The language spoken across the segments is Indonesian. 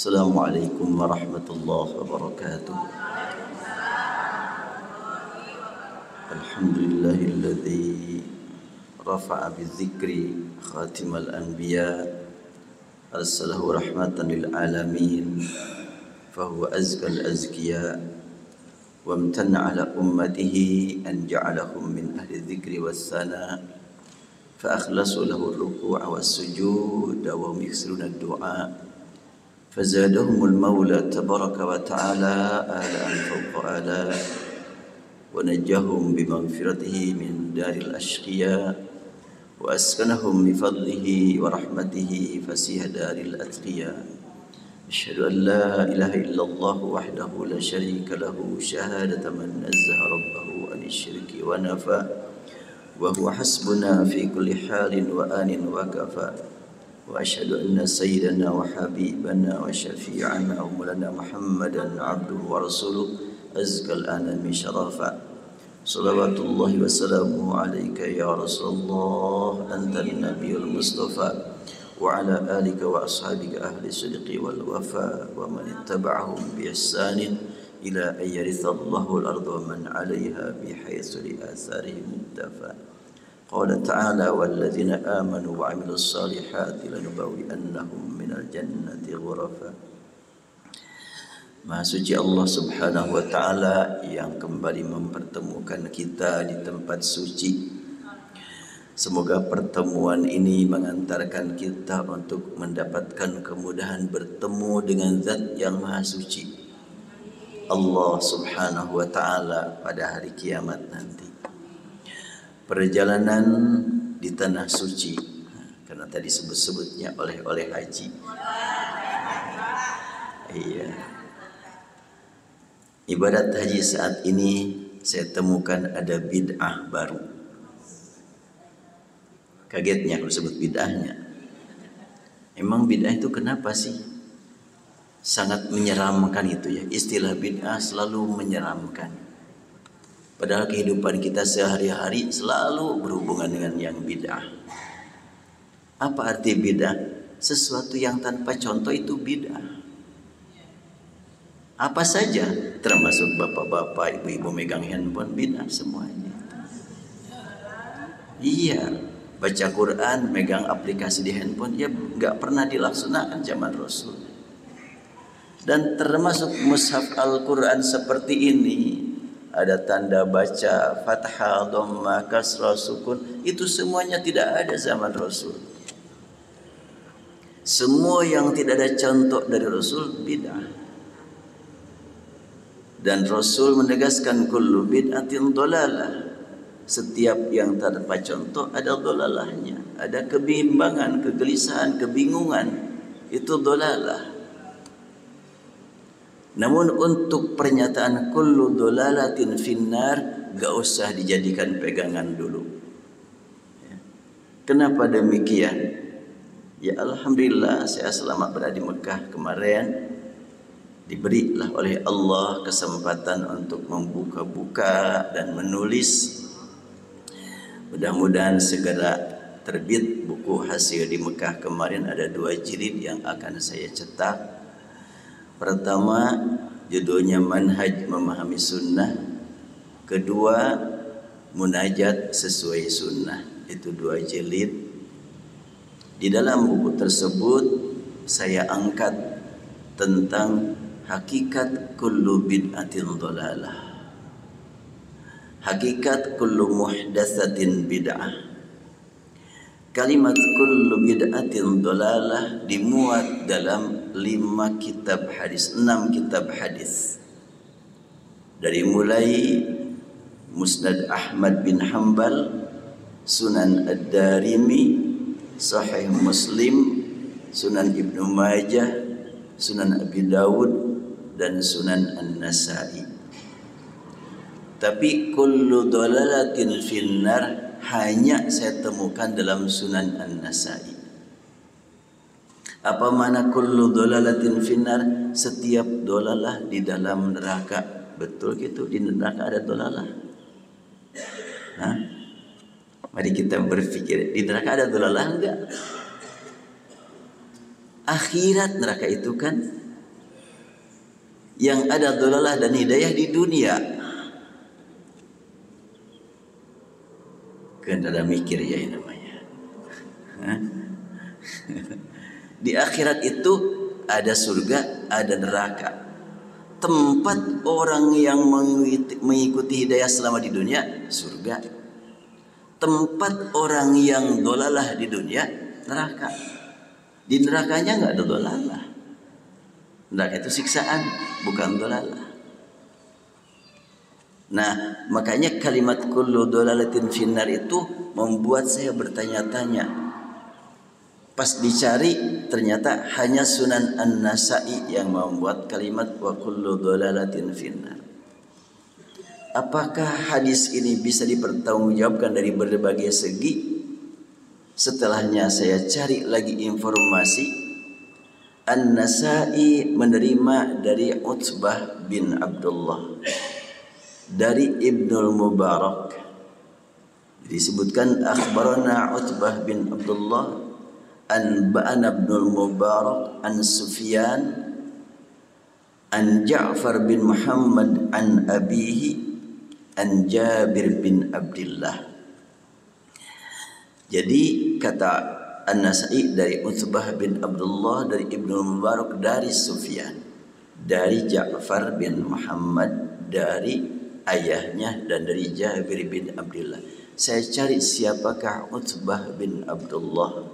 Assalamualaikum warahmatullahi wabarakatuh. Alhamdulillahilladzi rafa'a bidzikri khatimal anbiya arsalahu rahmatan lil alamin fahuwa azkal azkiya wa amtanna ala ummatihi an ja'alahum min ahli dzikri was sana fa akhlasu lahu ar-ruku'a was sujud wa hum yaksiruna ad-du'a فزادهم المولى تبارك وتعالى آلاء فوق آلاء ونجاهم بمغفرته من دار الأشقياء وأسكنهم بفضله ورحمته فسيح دار الأتقياء. أشهد أن لا إله إلا الله وحده لا شريك له شهادة من نزه ربه عن الشرك ونفى وهو حسبنا في كل حال وآن وكفى. وأشهد أن سيدنا وحبيبنا وشفيعنا ومولانا محمدا عبده ورسوله أزكى الأنام شرفا. صلوات الله وسلامه عليك يا رسول الله أنت النبي المصطفى وعلى آلك وأصحابك أهل الصدق والوفاء ومن اتبعهم بإحسان إلى أن يرث الله الأرض ومن عليها بحيث لآثارهم مقتفى. قال تعالى والذين آمنوا وعملوا الصالحات لنبوئنهم من الجنة غرفا. Maha suci Allah Subhanahu wa taala yang kembali mempertemukan kita di tempat suci. Semoga pertemuan ini mengantarkan kita untuk mendapatkan kemudahan bertemu dengan Zat yang Maha Suci, Allah Subhanahu wa taala pada hari kiamat nanti. Perjalanan di tanah suci, karena tadi sebut-sebutnya oleh haji. Iya. Ibadat haji saat ini saya temukan ada bid'ah baru. Kagetnya kalau sebut bid'ahnya. Emang bid'ah itu kenapa sih? Sangat menyeramkan itu ya. Istilah bid'ah selalu menyeramkan. Padahal kehidupan kita sehari-hari selalu berhubungan dengan yang bid'ah. Apa arti bid'ah? Sesuatu yang tanpa contoh itu bid'ah. Apa saja, termasuk bapak-bapak, ibu-ibu megang handphone, bid'ah semuanya. Iya, baca Quran, megang aplikasi di handphone, ya nggak pernah dilaksanakan zaman Rasul. Dan termasuk mushaf Al-Quran seperti ini, ada tanda baca, fathah, dhamma, kasrah, sukun, itu semuanya tidak ada zaman Rasul. Semua yang tidak ada contoh dari Rasul bid'ah. Dan Rasul menegaskan kullu bid'atin dhalalah. Setiap yang tanpa contoh ada dhalalahnya, ada kebimbangan, kegelisahan, kebingungan, itu dhalalah. Namun untuk pernyataan kullu dhalalatin finnar gak usah dijadikan pegangan dulu. Kenapa demikian? Ya Alhamdulillah saya selamat berada di Mekah kemarin. Diberilah oleh Allah kesempatan untuk membuka-buka dan menulis. Mudah-mudahan segera terbit buku hasil di Mekah kemarin. Ada 2 jilid yang akan saya cetak. Pertama, judulnya Manhaj Memahami Sunnah. Kedua, Munajat Sesuai Sunnah. Itu 2 jilid. Di dalam buku tersebut saya angkat tentang hakikat kullu bid'atin dhalalah. Hakikat kullu muhdatsatin bid'ah. Kalimat kullu bid'atin dhalalah dimuat dalam 5 kitab hadis, 6 kitab hadis. Dari mulai Musnad Ahmad bin Hanbal, Sunan Ad-Darimi, Sahih Muslim, Sunan Ibnu Majah, Sunan Abi Dawud, dan Sunan An-Nasa'i. Tapi kullu dhalalatin finnar hanya saya temukan dalam Sunan An-Nasa'i. Apa makna kullu dhalalatin finnar? Setiap dhalalah di dalam neraka. Betul gitu, di neraka ada dhalalah. Hah? Mari kita berpikir, di neraka ada dhalalah enggak? Akhirat neraka itu kan yang ada dolalah dan hidayah di dunia. Kan ada mikir ya ini namanya. Di akhirat itu ada surga, ada neraka. Tempat orang yang mengikuti hidayah selama di dunia, surga. Tempat orang yang dolalah di dunia, neraka. Di nerakanya nggak ada dolalah. Neraka itu siksaan, bukan dolalah. Nah, makanya kalimat kullu dolalatin finnar itu membuat saya bertanya-tanya. Pas dicari ternyata hanya Sunan An-Nasa'i yang membuat kalimat wa kullu dolalatin finnar. Apakah hadis ini bisa dipertanggungjawabkan dari berbagai segi? Setelahnya saya cari lagi informasi. An-Nasa'i menerima dari Utbah bin Abdullah, dari Ibnul Mubarak. Disebutkan akhbarana Utbah bin Abdullah anba'ana Ibnul Mubarak an Sufyan an Ja'far bin Muhammad an abihi an Jabir bin Abdullah. Jadi kata An-Nasa'i dari Utbah bin Abdullah, dari Ibnu Mubarak, dari Sufyan, dari Ja'far bin Muhammad, dari ayahnya, dan dari Jabir bin Abdullah. Saya cari siapakah Utbah bin Abdullah.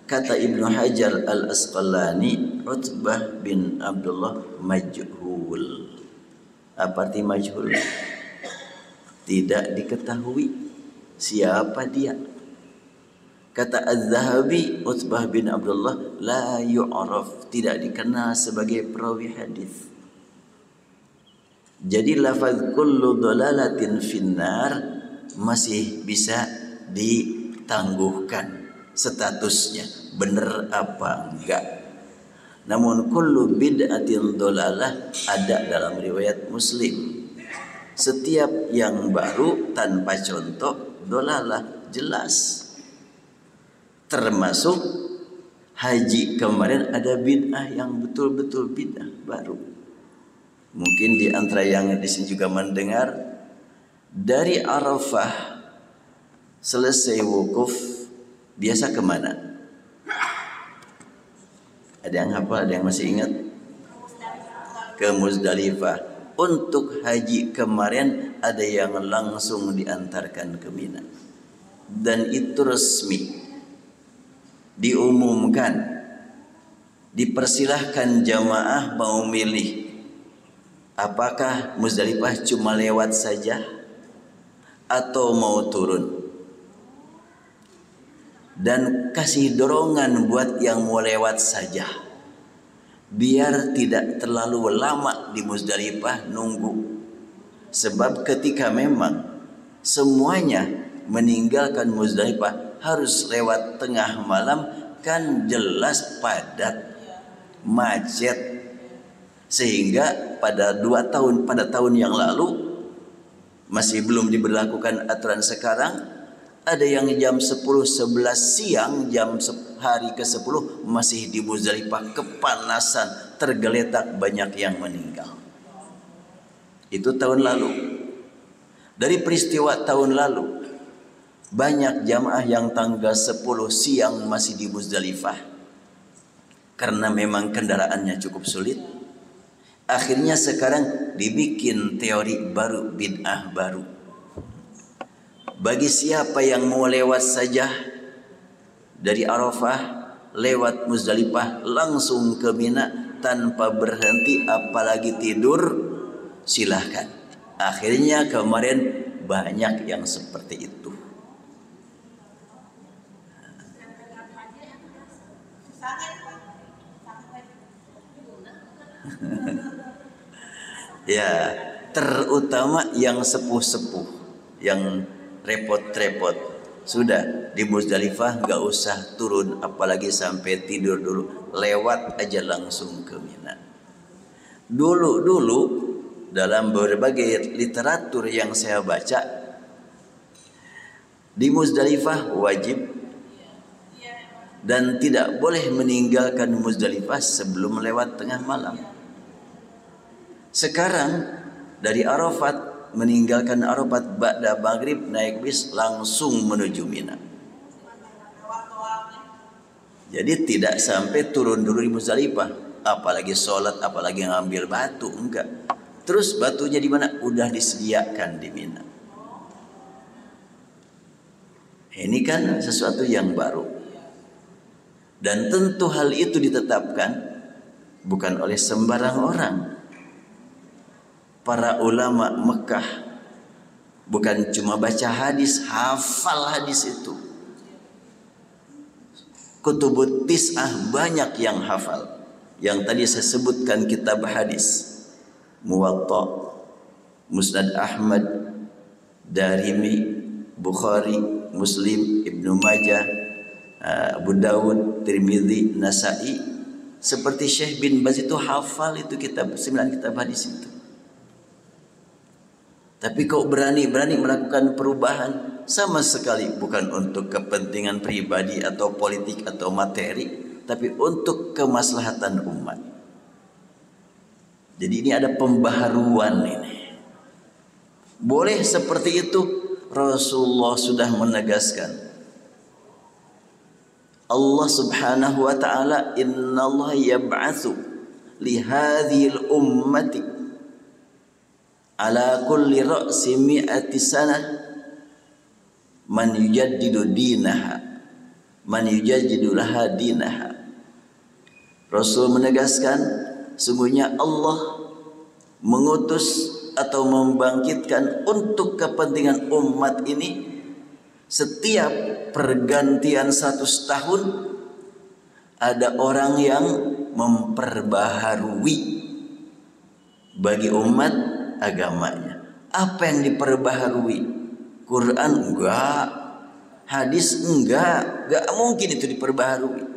Kata Ibnu Hajar Al-Asqalani, Utbah bin Abdullah majhul. Apa arti majhul? Tidak diketahui siapa dia. Kata Az-Zahabi, Utbah bin Abdullah la yu'raf, tidak dikenal sebagai perawi hadis. Jadi lafaz kullu dolalatin finnar masih bisa ditangguhkan statusnya, benar apa enggak. Namun kullu bid'atin dolalah ada dalam riwayat Muslim. Setiap yang baru tanpa contoh dolalah, jelas. Termasuk haji kemarin ada bid'ah yang betul-betul bid'ah baru. Mungkin di antara yang di sini juga mendengar, dari Arafah selesai wukuf biasa kemana? Ada yang hafal, ada yang masih ingat? Ke Muzdalifah. Untuk haji kemarin ada yang langsung diantarkan ke Mina. Dan itu resmi. Diumumkan. Dipersilahkan jamaah mau milih. Apakah Muzdalifah cuma lewat saja atau mau turun? Dan kasih dorongan buat yang mau lewat saja, biar tidak terlalu lama di Muzdalifah nunggu. Sebab ketika memang semuanya meninggalkan Muzdalifah harus lewat tengah malam, kan jelas padat, macet. Sehingga pada tahun yang lalu masih belum diberlakukan aturan sekarang. Ada yang jam 10, 11 siang, hari ke-10 masih di Muzdalifah, kepanasan, tergeletak, banyak yang meninggal. Itu tahun lalu. Dari peristiwa tahun lalu, banyak jamaah yang tanggal 10 siang masih di Muzdalifah. Karena memang kendaraannya cukup sulit. Akhirnya sekarang dibikin teori baru, bid'ah baru. Bagi siapa yang mau lewat saja dari Arafah, lewat Muzdalifah langsung ke Mina tanpa berhenti apalagi tidur, silahkan. Akhirnya kemarin banyak yang seperti itu. Ya, terutama yang sepuh-sepuh, yang repot-repot, sudah di Muzdalifah nggak usah turun apalagi sampai tidur dulu, lewat aja langsung ke Mina. Dulu dalam berbagai literatur yang saya baca, di Muzdalifah wajib dan tidak boleh meninggalkan Muzdalifah sebelum lewat tengah malam. Sekarang dari Arafat, meninggalkan Arafat ba'da maghrib, naik bis langsung menuju Mina. Jadi tidak sampai turun dulu di Muzdalifah, apalagi sholat, apalagi ngambil batu, enggak. Terus batunya di mana? Udah disediakan di Mina. Ini kan sesuatu yang baru. Dan tentu hal itu ditetapkan bukan oleh sembarang orang. Para ulama Mekah bukan cuma baca hadis, hafal hadis itu. Kutubut Tis'ah banyak yang hafal. Yang tadi saya sebutkan kitab hadis, Muwatta, Musnad Ahmad, Darimi, Bukhari, Muslim, Ibnu Majah, Abu Dawud, Tirmidzi, Nasa'i. Seperti Syekh bin Baz itu hafal itu kitab, 9 kitab hadis itu. Tapi kok berani-berani melakukan perubahan? Sama sekali bukan untuk kepentingan pribadi atau politik atau materi, tapi untuk kemaslahatan umat. Jadi ini ada pembaharuan ini. Boleh seperti itu. Rasulullah sudah menegaskan. Allah Subhanahu wa taala, innallaha yab'atsu li hadhil ummati ala kulli ra'si mi'ati sanah man yujaddidu dinaha, man yujaddidu laha dinaha. Rasul menegaskan, sungguhnya Allah mengutus atau membangkitkan untuk kepentingan umat ini setiap pergantian 100 tahun ada orang yang memperbaharui bagi umat agamanya. Apa yang diperbaharui? Quran enggak, hadis enggak mungkin itu diperbaharui.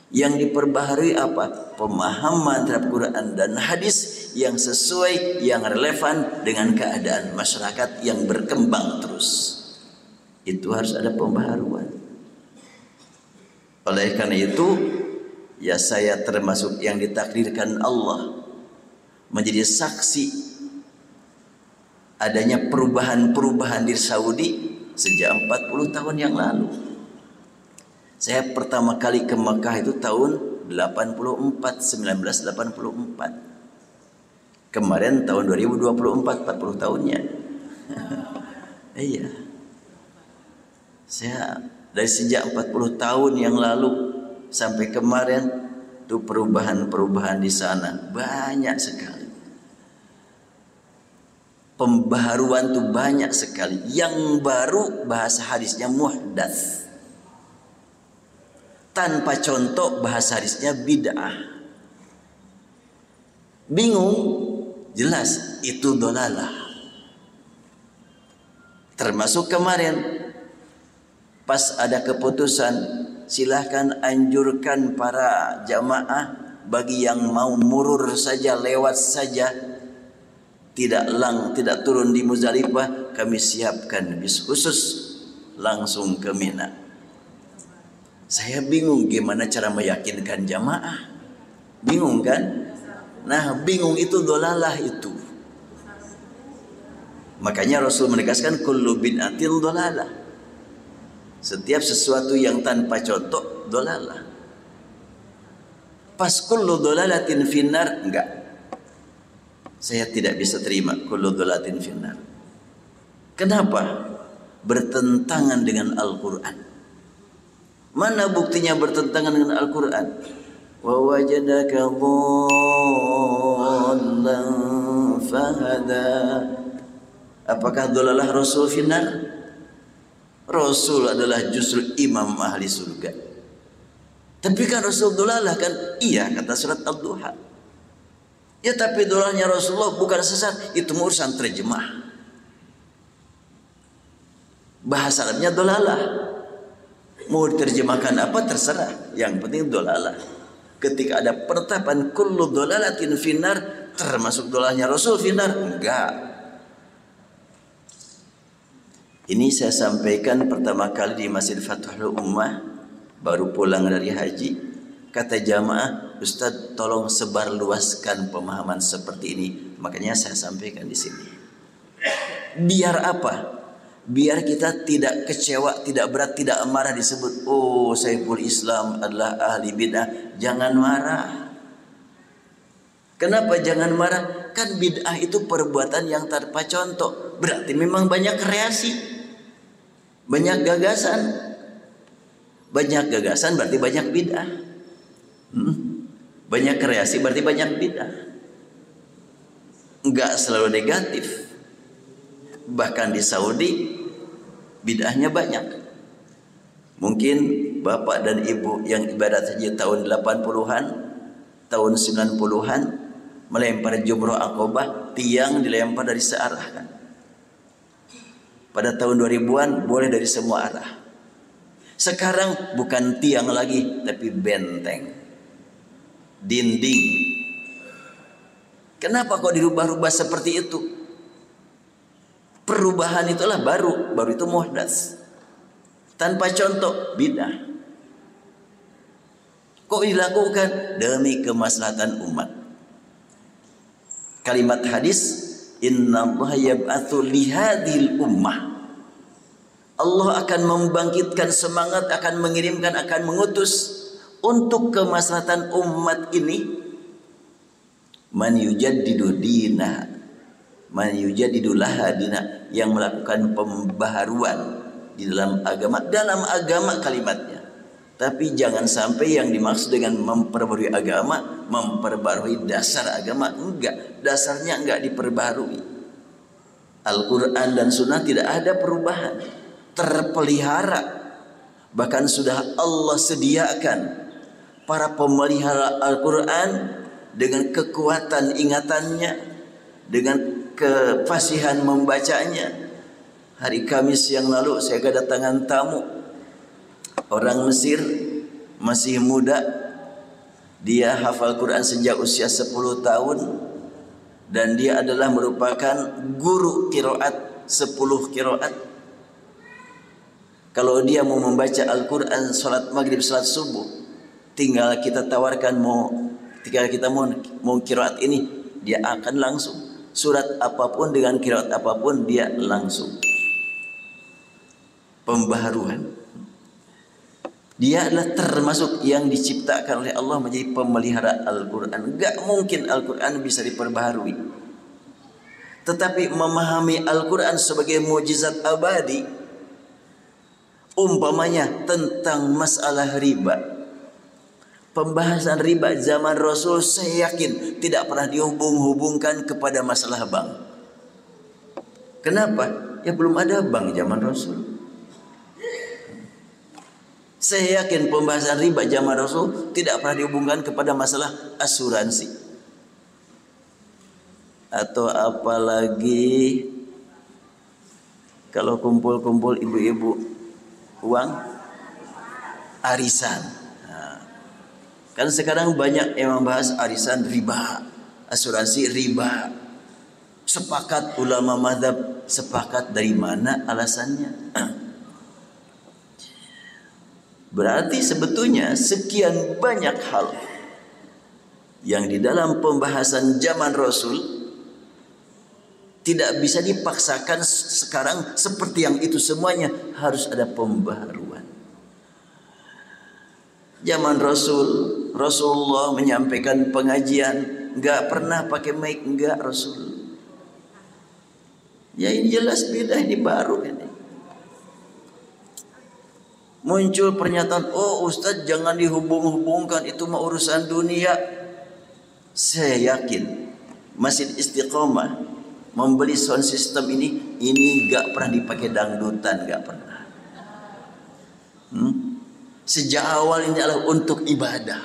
Yang diperbaharui apa? Pemahaman terhadap Quran dan hadis yang sesuai, yang relevan dengan keadaan masyarakat yang berkembang terus. Itu harus ada pembaharuan. Oleh karena itu, ya saya termasuk yang ditakdirkan Allah menjadi saksi adanya perubahan-perubahan di Saudi sejak 40 tahun yang lalu. Saya pertama kali ke Mekah itu tahun 1984. Kemarin tahun 2024, 40 tahunnya. Iya. Saya dari sejak 40 tahun yang lalu sampai kemarin tuh perubahan-perubahan di sana banyak sekali. Pembaharuan tuh banyak sekali. Yang baru bahasa hadisnya muhdats. Tanpa contoh bahasa hadisnya bid'ah. Bingung? Jelas itu dolalah. Termasuk kemarin pas ada keputusan silahkan anjurkan para jamaah bagi yang mau murur saja, lewat saja, tidak turun di Muzdalifah, kami siapkan bis khusus langsung ke Mina. Saya bingung gimana cara meyakinkan jamaah. Bingung kan? Nah, bingung itu dolalah itu. Makanya Rasul menegaskan kullu bid'atin dolalah. Setiap sesuatu yang tanpa contoh dolalah. Pas kullu dolalatin finnar, enggak. Saya tidak bisa terima kullu dolalatin finnar. Kenapa? Bertentangan dengan Al-Quran. Mana buktinya bertentangan dengan Al-Quran? Wa wajadaka dhallan fahada. Apakah dolalah Rasul finnar? Rasul adalah justru imam ahli surga. Tapi kan Rasul dolalah kan? Iya, kata surat Ad-Duha. Ya tapi dolalahnya Rasulullah bukan sesat, itu urusan terjemah. Bahasa Arabnya dolalah. Mau diterjemahkan apa terserah, yang penting dolalah. Ketika ada penetapan kullu dolalatin finnar, termasuk dolalahnya Rasul finnar, enggak. Ini saya sampaikan pertama kali di Masjid Fathul Ummah, baru pulang dari haji. Kata jamaah, Ustadz tolong sebarluaskan pemahaman seperti ini. Makanya saya sampaikan di sini. Biar apa? Biar kita tidak kecewa, tidak berat, tidak marah disebut, oh Saiful Islam adalah ahli bid'ah. Jangan marah. Kenapa jangan marah? Kan bid'ah itu perbuatan yang tanpa contoh. Berarti memang banyak kreasi, banyak gagasan. Banyak gagasan berarti banyak bid'ah. Banyak kreasi berarti banyak bid'ah. Enggak selalu negatif. Bahkan di Saudi bid'ahnya banyak. Mungkin bapak dan ibu yang ibadat haji tahun 80-an, tahun 90-an melempar jumroh Aqobah, tiang dilempar dari searah kan. Pada tahun 2000-an boleh dari semua arah. Sekarang bukan tiang lagi tapi benteng, dinding. Kenapa kok dirubah-rubah seperti itu? Perubahan itulah baru itu muhdats. Tanpa contoh bid'ah. Kok dilakukan? Demi kemaslahatan umat. Kalimat hadis, innallaha yab'atsu lihadhil ummah. Allah akan membangkitkan semangat, akan mengirimkan, akan mengutus untuk kemaslahatan umat ini. Man yujaddidu dinah, man yujaddidu laha dinah, yang melakukan pembaharuan di dalam agama kalimatnya. Tapi jangan sampai yang dimaksud dengan memperbarui agama, memperbarui dasar agama. Enggak, dasarnya enggak diperbarui. Al-Quran dan Sunnah tidak ada perubahan, terpelihara. Bahkan sudah Allah sediakan para pemelihara Al-Quran dengan kekuatan ingatannya, dengan kefasihan membacanya. Hari Kamis yang lalu saya kedatangan tamu orang Mesir, masih muda. Dia hafal Quran sejak usia 10 tahun dan dia adalah merupakan guru qiraat 10 qiraat. Kalau dia mau membaca Al-Quran salat maghrib, salat subuh, tinggal kita tawarkan ketika kita mau qiraat ini, dia akan langsung. Surat apapun dengan qiraat apapun dia langsung. Pembaharuan. Dia adalah termasuk yang diciptakan oleh Allah menjadi pemelihara Al-Quran. Enggak mungkin Al-Quran bisa diperbaharui. Tetapi memahami Al-Quran sebagai mukjizat abadi, umpamanya tentang masalah riba. Pembahasan riba zaman Rasul saya yakin tidak pernah dihubung-hubungkan kepada masalah bank. Kenapa? Ya belum ada bank zaman Rasul. Saya yakin pembahasan riba zaman Rasul tidak pernah dihubungkan kepada masalah asuransi. Atau apalagi kalau kumpul-kumpul ibu-ibu uang arisan. Nah, kan sekarang banyak yang membahas arisan riba, asuransi riba. Sepakat ulama mazhab, sepakat dari mana alasannya? Berarti sebetulnya sekian banyak hal yang di dalam pembahasan zaman Rasul tidak bisa dipaksakan sekarang seperti yang itu semuanya, harus ada pembaharuan. Zaman Rasulullah menyampaikan pengajian enggak pernah pakai mic, enggak Rasul. Ya ini jelas beda, ini baru ini. Muncul pernyataan, oh Ustadz jangan dihubung-hubungkan, itu mah urusan dunia. Saya yakin Masjid Istiqomah membeli sound system ini gak pernah dipakai dangdutan, gak pernah. Sejak awal ini adalah untuk ibadah.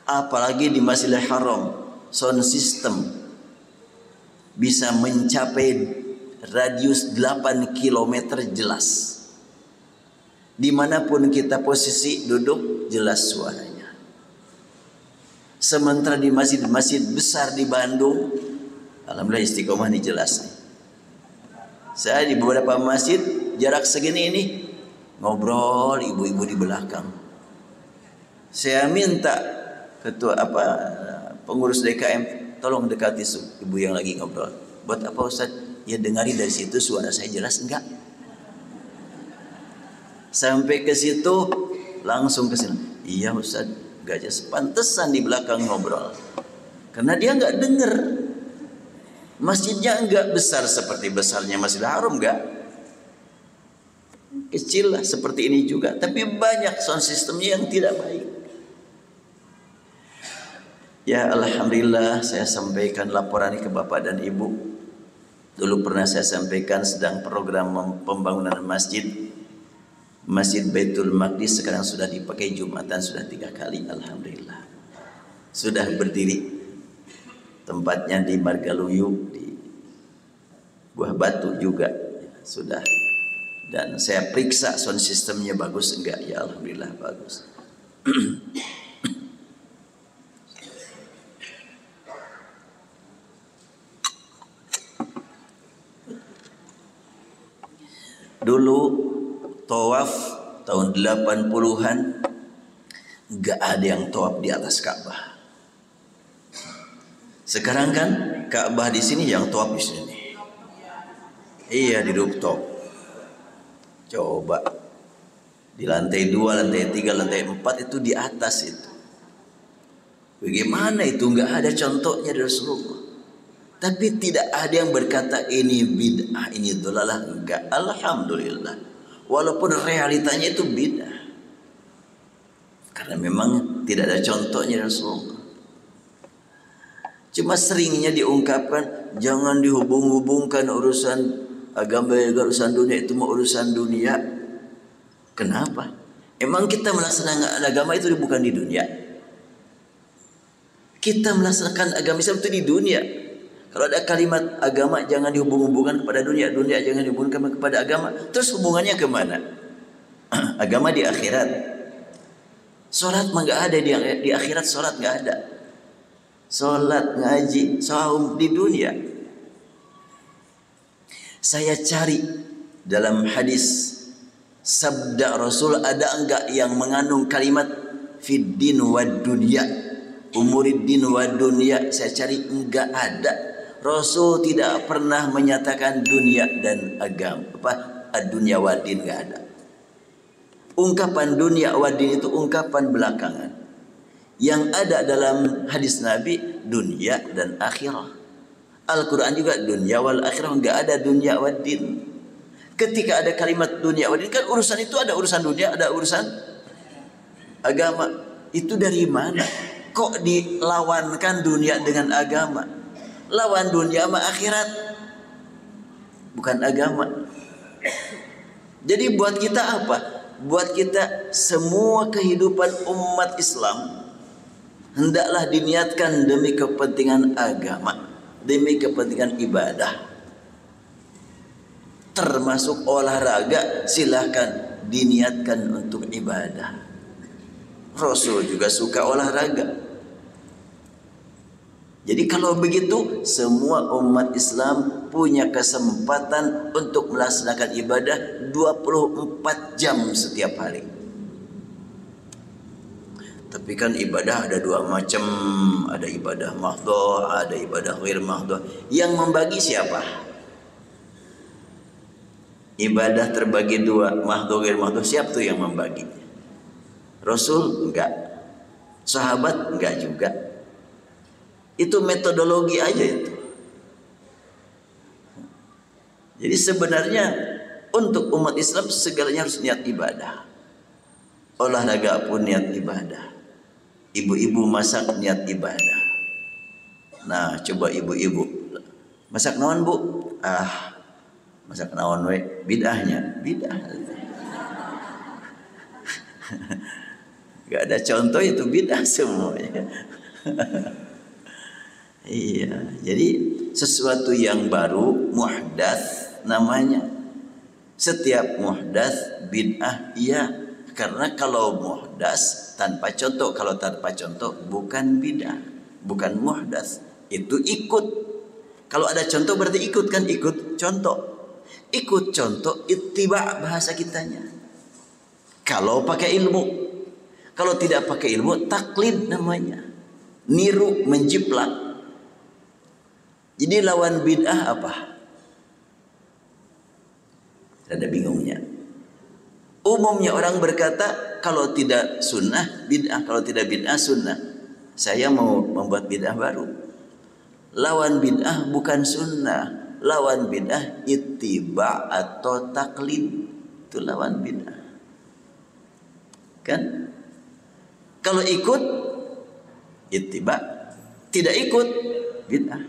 Apalagi di Masjidil Haram, sound system bisa mencapai radius 8 km jelas. Dimanapun kita posisi duduk jelas suaranya. Sementara di masjid-masjid besar di Bandung, alhamdulillah Istiqomah ini jelas. Saya di beberapa masjid jarak segini ini ngobrol ibu-ibu di belakang. Saya minta ketua pengurus DKM tolong dekati ibu yang lagi ngobrol. Buat apa Ustaz? Ya dengari dari situ suara saya jelas enggak? Sampai ke situ langsung ke sini. Iya Ustaz, enggak jelas. Pantesan di belakang ngobrol. Karena dia enggak dengar. Masjidnya enggak besar seperti besarnya Masjidil Haram, enggak. Kecil lah seperti ini juga, tapi banyak sound systemnya yang tidak baik. Ya alhamdulillah saya sampaikan laporan ini ke Bapak dan Ibu. Dulu pernah saya sampaikan sedang program pembangunan masjid Baitul Maqdis, sekarang sudah dipakai Jumatan sudah 3 kali, alhamdulillah. Sudah berdiri. Tempatnya di Margaluyu, di Buah Batu juga sudah. Dan saya periksa sound systemnya bagus enggak? Ya alhamdulillah bagus. Dulu tawaf tahun 80-an enggak ada yang tawaf di atas Ka'bah. Sekarang kan Ka'bah di sini, yang tawaf di sini. Iya, di rooftop. Coba di lantai 2, lantai 3, lantai 4 itu di atas itu. Bagaimana itu? Enggak ada contohnya dari Rasulullah. Tapi tidak ada yang berkata ini bid'ah, ini dhalalah, enggak. Alhamdulillah. Walaupun realitanya itu bid'ah. Karena memang tidak ada contohnya Rasulullah. Cuma seringnya diungkapkan, jangan dihubung-hubungkan urusan agama dengan urusan dunia, itu mau urusan dunia. Kenapa? Emang kita melaksanakan agama itu bukan di dunia? Kita melaksanakan agama Islam itu di dunia. Kalau ada kalimat agama jangan dihubung-hubungkan kepada dunia, dunia jangan dihubungkan kepada agama, terus hubungannya kemana? Agama di akhirat. Sholat mah nggak ada di akhirat, sholat nggak ada. Sholat, ngaji, saum di dunia. Saya cari dalam hadis sabda Rasul ada enggak yang mengandung kalimat fid din wad dunya, umurid din wad dunya. Saya cari enggak ada. Rasul tidak pernah menyatakan dunia dan agama, dunia wadin, enggak ada. Ungkapan dunia wadin itu ungkapan belakangan. Yang ada dalam hadis Nabi dunia dan akhirah. Al-Quran juga dunia wal akhirah, enggak ada dunia wadin. Ketika ada kalimat dunia wadin, kan urusan itu ada urusan dunia, ada urusan agama. Itu dari mana? Kok dilawankan dunia dengan agama? Lawan dunia sama akhirat, bukan agama. Jadi buat kita apa? Buat kita semua kehidupan umat Islam hendaklah diniatkan demi kepentingan agama, demi kepentingan ibadah. Termasuk olahraga, silahkan diniatkan untuk ibadah. Rasul juga suka olahraga. Jadi kalau begitu semua umat Islam punya kesempatan untuk melaksanakan ibadah 24 jam setiap hari. Tapi kan ibadah ada 2 macam, ada ibadah mahdhah, ada ibadah ghair mahdhah. Yang membagi siapa? Ibadah terbagi 2, mahdhah ghair mahdhah. Siapa tuh yang membagi? Rasul enggak, sahabat enggak juga. Itu metodologi aja itu. Jadi sebenarnya untuk umat Islam segalanya harus niat ibadah. Olahraga pun niat ibadah. Ibu-ibu masak niat ibadah. Nah, coba ibu-ibu masak naon, Bu? Masak naon we? Bid'ahnya, bid'ah. Gak ada contoh, itu bid'ah semuanya. Iya, jadi sesuatu yang baru muhdats namanya. Setiap muhdats bid'ah, iya. Karena kalau muhdats tanpa contoh, kalau tanpa contoh bukan bid'ah, bukan muhdats. Itu ikut. Kalau ada contoh berarti ikut, kan ikut contoh. Ikut contoh ittiba bahasa kitanya. Kalau pakai ilmu. Kalau tidak pakai ilmu, taklid namanya. Niru, menjiplak. Jadi lawan bid'ah apa? Ada bingungnya. Umumnya orang berkata, kalau tidak sunnah, bid'ah. Kalau tidak bid'ah, sunnah. Saya mau membuat bid'ah baru. Lawan bid'ah bukan sunnah. Lawan bid'ah ittiba atau taklid. Itu lawan bid'ah. Kan? Kalau ikut, ittiba. Tidak ikut, bid'ah.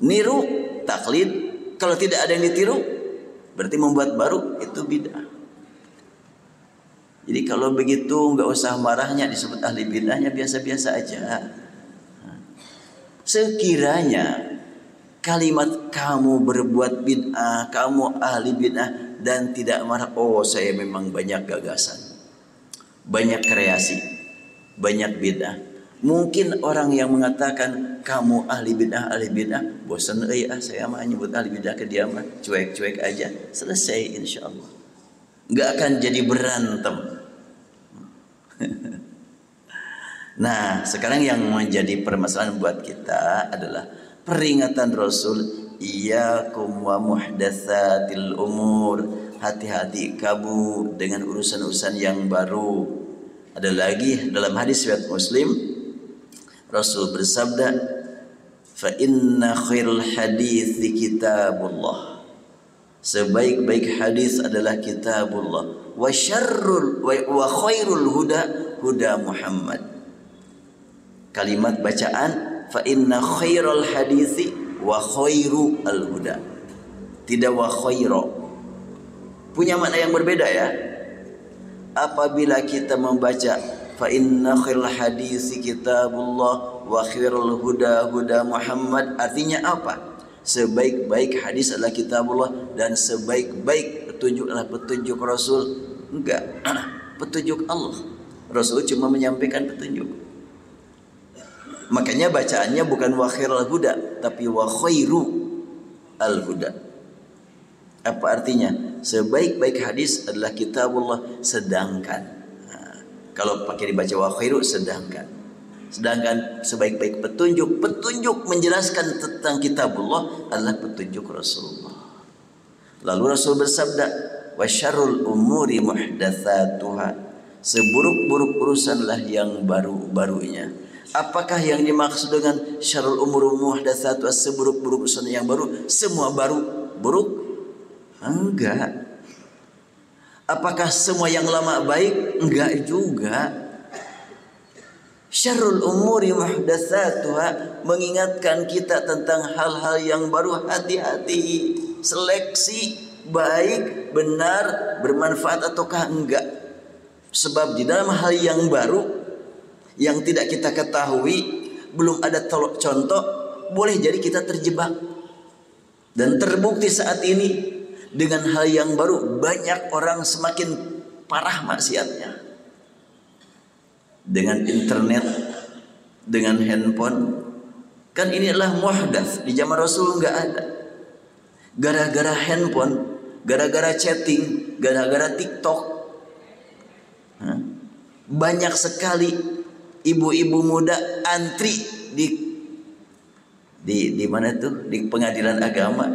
Niru, taklid. Kalau tidak ada yang ditiru, berarti membuat baru, itu bid'ah. Jadi kalau begitu nggak usah marahnya disebut ahli bid'ahnya, biasa-biasa aja. Sekiranya kalimat kamu berbuat bid'ah, kamu ahli bid'ah dan tidak marah, oh saya memang banyak gagasan, banyak kreasi, banyak bid'ah. Mungkin orang yang mengatakan kamu ahli bid'ah, bosan saya mah nyebut ahli bid'ah ke dia mah, cuek-cuek aja, selesai insyaallah. Nggak akan jadi berantem. Nah, sekarang yang menjadi permasalahan buat kita adalah peringatan Rasul, iyyakum wa muhdatsatil umur, hati-hati kamu dengan urusan-urusan yang baru. Ada lagi dalam hadis riwayat Muslim, Rasul bersabda, fa inna khairul hadithi kitabullah. Sebaik-baik hadis adalah kitabullah. Wa khairul huda Muhammad. Kalimat bacaan fa inna khairul hadithi wa khairu al huda. Tidak wa khairu. Punya makna yang berbeda ya. Apabila kita membaca fa inna khairul hadisi kitabullah wa khairul huda Muhammad, artinya apa? Sebaik-baik hadis adalah kitabullah dan sebaik-baik petunjuk adalah petunjuk Rasul. Enggak, petunjuk Allah. Rasul cuma menyampaikan petunjuk. Makanya bacaannya bukan wa khairul huda, tapi wa khairu al huda. Apa artinya? Sebaik-baik hadis adalah kitabullah, sedangkan kalau pakai dibaca wa khairu, sedangkan sebaik-baik petunjuk menjelaskan tentang kitabullah adalah petunjuk Rasulullah. Lalu Rasul bersabda, wa syarrul umuri muhdatsatuha. Seburuk-buruk urusanlah yang baru-barunya. Apakah yang dimaksud dengan syarrul umuri muhdatsatuha, seburuk-buruk urusan yang baru? Semua baru buruk? Enggak. Apakah semua yang lama baik? Enggak juga. Syarrul umuri muhdatsatuha mengingatkan kita tentang hal-hal yang baru. Hati-hati, seleksi baik, benar, bermanfaat ataukah enggak. Sebab di dalam hal yang baru yang tidak kita ketahui, belum ada contoh, boleh jadi kita terjebak. Dan terbukti saat ini dengan hal yang baru, banyak orang semakin parah maksiatnya. Dengan internet, dengan handphone. Kan ini adalah muhdats. Di zaman Rasul enggak ada. Gara-gara handphone, gara-gara chatting, gara-gara TikTok, banyak sekali ibu-ibu muda antri di mana tuh? Di pengadilan agama,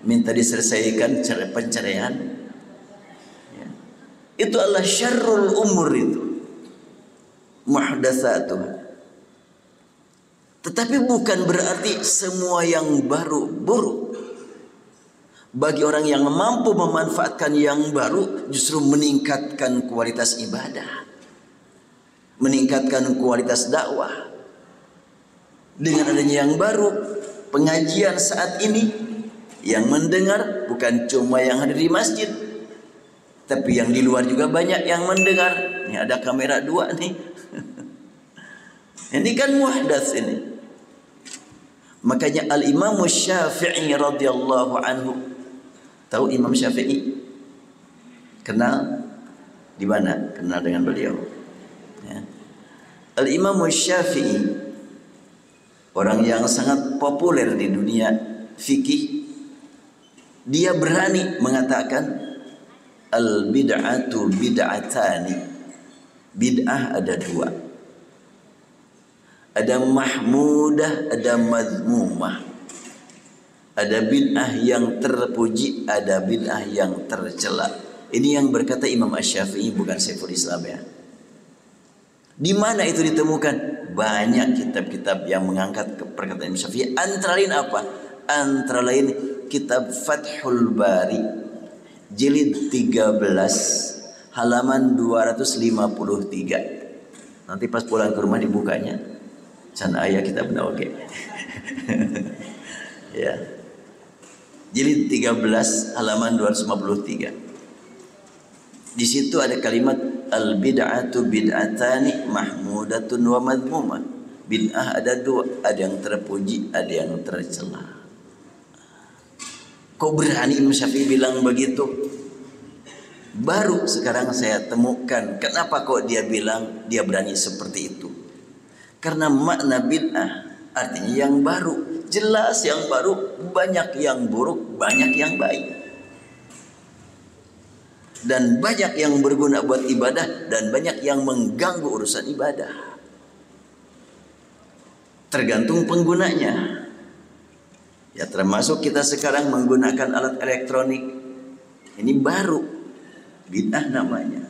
minta diselesaikan penceraian. Ya. Itu adalah syarrul umur itu. Muhdatsatuh. Tetapi bukan berarti semua yang baru buruk. Bagi orang yang mampu memanfaatkan yang baru, justru meningkatkan kualitas ibadah, meningkatkan kualitas dakwah. Dengan adanya yang baru, pengajian saat ini, yang mendengar bukan cuma yang hadir di masjid, tapi yang di luar juga banyak yang mendengar. Ini ada kamera 2 nih. Ini kan muhdats ini. Makanya Al-Imam Syafi'i radhiyallahu anhu. Tahu Imam Syafi'i? Kenal? Di mana? Kenal dengan beliau. Ya. Al-Imam Syafi'i, orang yang sangat populer di dunia fikih, dia berani mengatakan al-bid'atu bid'atani. Bid'ah ada dua. Ada mahmudah, ada mazmumah. Ada bid'ah yang terpuji, ada bid'ah yang tercela. Ini yang berkata Imam Asy-Syafi'i, bukan Syekhul Islam ya. Di mana itu ditemukan? Banyak kitab-kitab yang mengangkat perkataan Imam Syafi'i. Antara lain apa? Antara lain kitab Fathul Bari jilid 13 halaman 253. Nanti pas pulang ke rumah dibukanya. Can ayah kitab oke. Ya. Jilid 13 halaman 253. Di situ ada kalimat al bid'atu bid'atani mahmudatun wa madmumah. Bid'ah ada dua, ada yang terpuji, ada yang tercela. Kok berani Imam Syafi'i bilang begitu? Baru sekarang saya temukan kenapa kok dia bilang dia berani seperti itu. Karena makna bid'ah artinya yang baru, jelas yang baru, banyak yang buruk, banyak yang baik. Dan banyak yang berguna buat ibadah dan banyak yang mengganggu urusan ibadah. Tergantung penggunanya. Ya termasuk kita sekarang menggunakan alat elektronik. Ini baru, bid'ah namanya.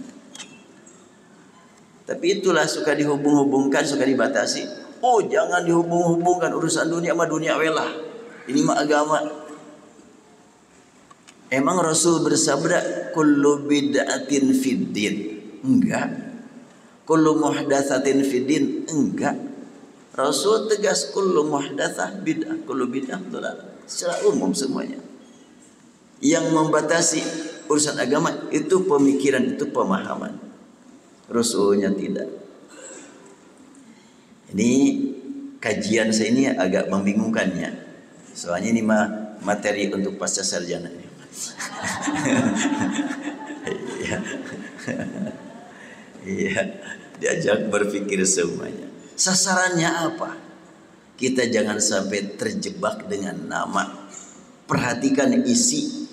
Tapi itulah suka dihubung-hubungkan, suka dibatasi. Oh jangan dihubung-hubungkan urusan dunia sama dunia welah. Ini mah agama. Emang Rasul bersabda kullu bid'atin fiddin? Enggak. Kullu muhdatsatin fiddin? Enggak. Rasul tegas kullu muhdatsah bid'ah, kullu bid'ah dhalalah. Secara umum semuanya. Yang membatasi urusan agama itu pemikiran, itu pemahaman. Rasulnya tidak. Ini kajian saya ini agak membingungkannya. Soalnya ini mah materi untuk pasca sarjana. Iya. Iya, diajak berpikir semuanya. Sasarannya apa? Kita jangan sampai terjebak dengan nama. Perhatikan isi.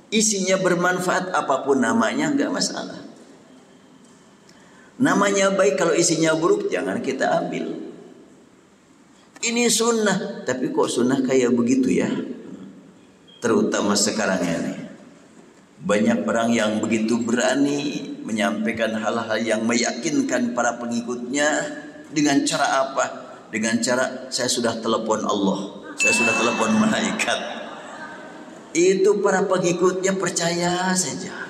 Isinya bermanfaat apapun namanya enggak masalah. Namanya baik, kalau isinya buruk jangan kita ambil. Ini sunnah, tapi kok sunnah kayak begitu ya? Terutama sekarang ini. Banyak orang yang begitu berani menyampaikan hal-hal yang meyakinkan para pengikutnya. Dengan cara apa? Dengan cara saya sudah telepon Allah, saya sudah telepon malaikat. Itu para pengikutnya percaya saja.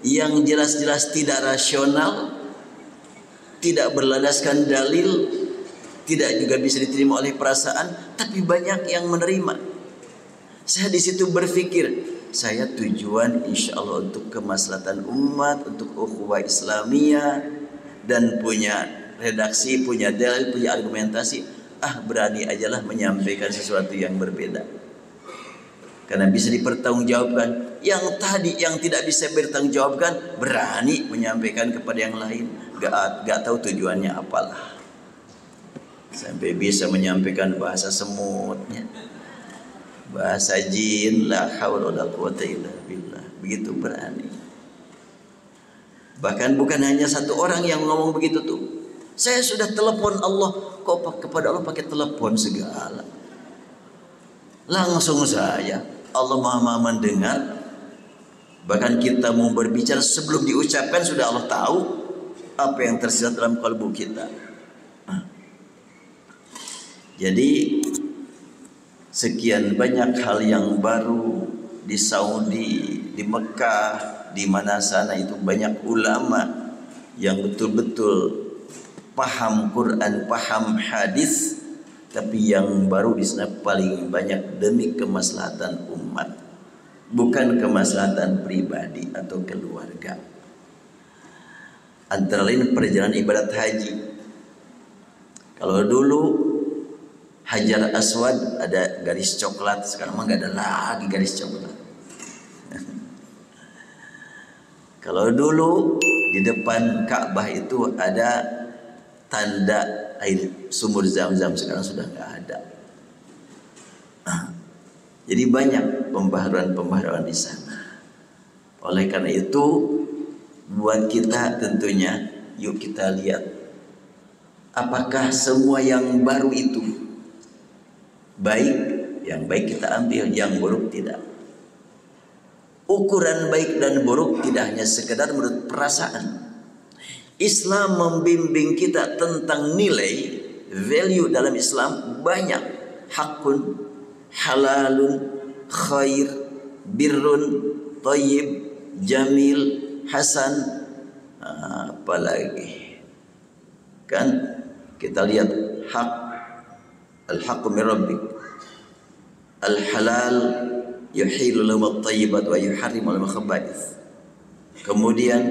Yang jelas-jelas tidak rasional, tidak berlandaskan dalil, tidak juga bisa diterima oleh perasaan, tapi banyak yang menerima. Saya di situ berpikir, saya tujuan insya Allah untuk kemaslahatan umat, untuk ukhuwah Islamiyah, dan punya redaksi, punya dalil, punya argumentasi. Berani ajalah menyampaikan sesuatu yang berbeda. Karena bisa dipertanggungjawabkan. Yang tadi yang tidak bisa bertanggungjawabkan berani menyampaikan kepada yang lain. Gak tahu tujuannya apalah. Sampai bisa menyampaikan bahasa semutnya, bahasa jin, la haula wala quwata illa billah. Begitu berani. Bahkan bukan hanya satu orang yang ngomong begitu tuh. Saya sudah telepon Allah, kok kepada Allah pakai telepon segala. Langsung saya, Allah Maha mendengar. Bahkan kita mau berbicara sebelum diucapkan sudah Allah tahu apa yang tersirat dalam kalbu kita. Jadi sekian banyak hal yang baru di Saudi, di Mekah, di mana sana itu banyak ulama yang betul-betul paham Quran, paham hadis, tapi yang baru di sana paling banyak demi kemaslahatan umat, bukan kemaslahatan pribadi atau keluarga. Antara lain perjalanan ibadat haji. Kalau dulu Hajar Aswad ada garis coklat, sekarang mah nggak ada lagi garis coklat. Kalau dulu di depan Ka'bah itu ada tanda air sumur Zam-Zam, sekarang sudah nggak ada. Jadi banyak pembaharuan di sana. Oleh karena itu, buat kita tentunya, yuk kita lihat apakah semua yang baru itu baik. Yang baik kita ambil, yang buruk tidak. Ukuran baik dan buruk tidak hanya sekedar menurut perasaan. Islam membimbing kita tentang nilai, value dalam Islam banyak. Hakun, halalun, khair, birrun, thayyib, jamil, hasan, apalagi. Kan kita lihat hak, al-haqqu min rabbik, al-halal yuhilu lahum at-thayyibat wa yuharrimu lahum al-khaba'ith. Kemudian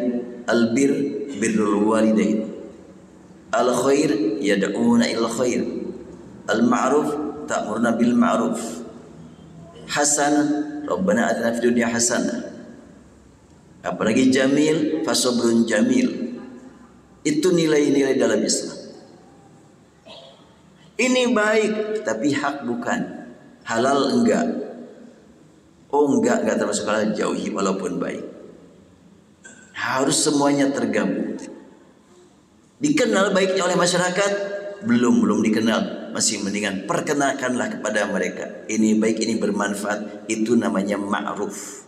al-bir, birrul walidain, al-khair yad'una ila khair, al-ma'ruf ta'muruna bil ma'ruf, hasan rabbana atina fid dunya hasanah, apalagi jamil fasabrun jamil. Itu nilai-nilai dalam Islam. Ini baik tapi hak bukan, halal enggak. Oh enggak termasuk halal, jauhi walaupun baik. Harus semuanya tergabung. Dikenal baiknya oleh masyarakat? Belum dikenal. Masih mendingan perkenalkanlah kepada mereka. Ini baik, ini bermanfaat. Itu namanya ma'ruf.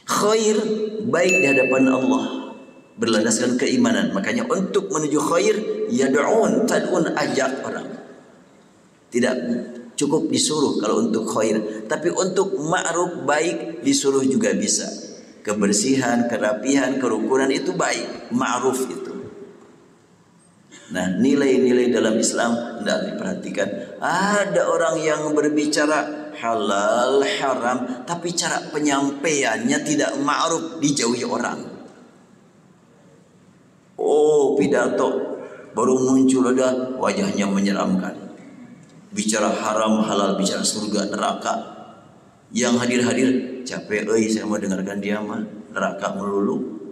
Khair, baik di hadapan Allah, berlandaskan keimanan. Makanya untuk menuju khair, tad'un, ajak orang. Tidak cukup disuruh kalau untuk khair, tapi untuk ma'ruf baik disuruh juga bisa. Kebersihan, kerapihan, kerukunan itu baik, ma'ruf itu. Nah, nilai-nilai dalam Islam hendak diperhatikan. Ada orang yang berbicara halal, haram, tapi cara penyampaiannya tidak ma'ruf, dijauhi orang. Oh, pidato baru muncul ada wajahnya menyeramkan. Bicara haram, halal, bicara surga, neraka. Yang hadir-hadir capek, saya mau dengarkan dia mah neraka melulu.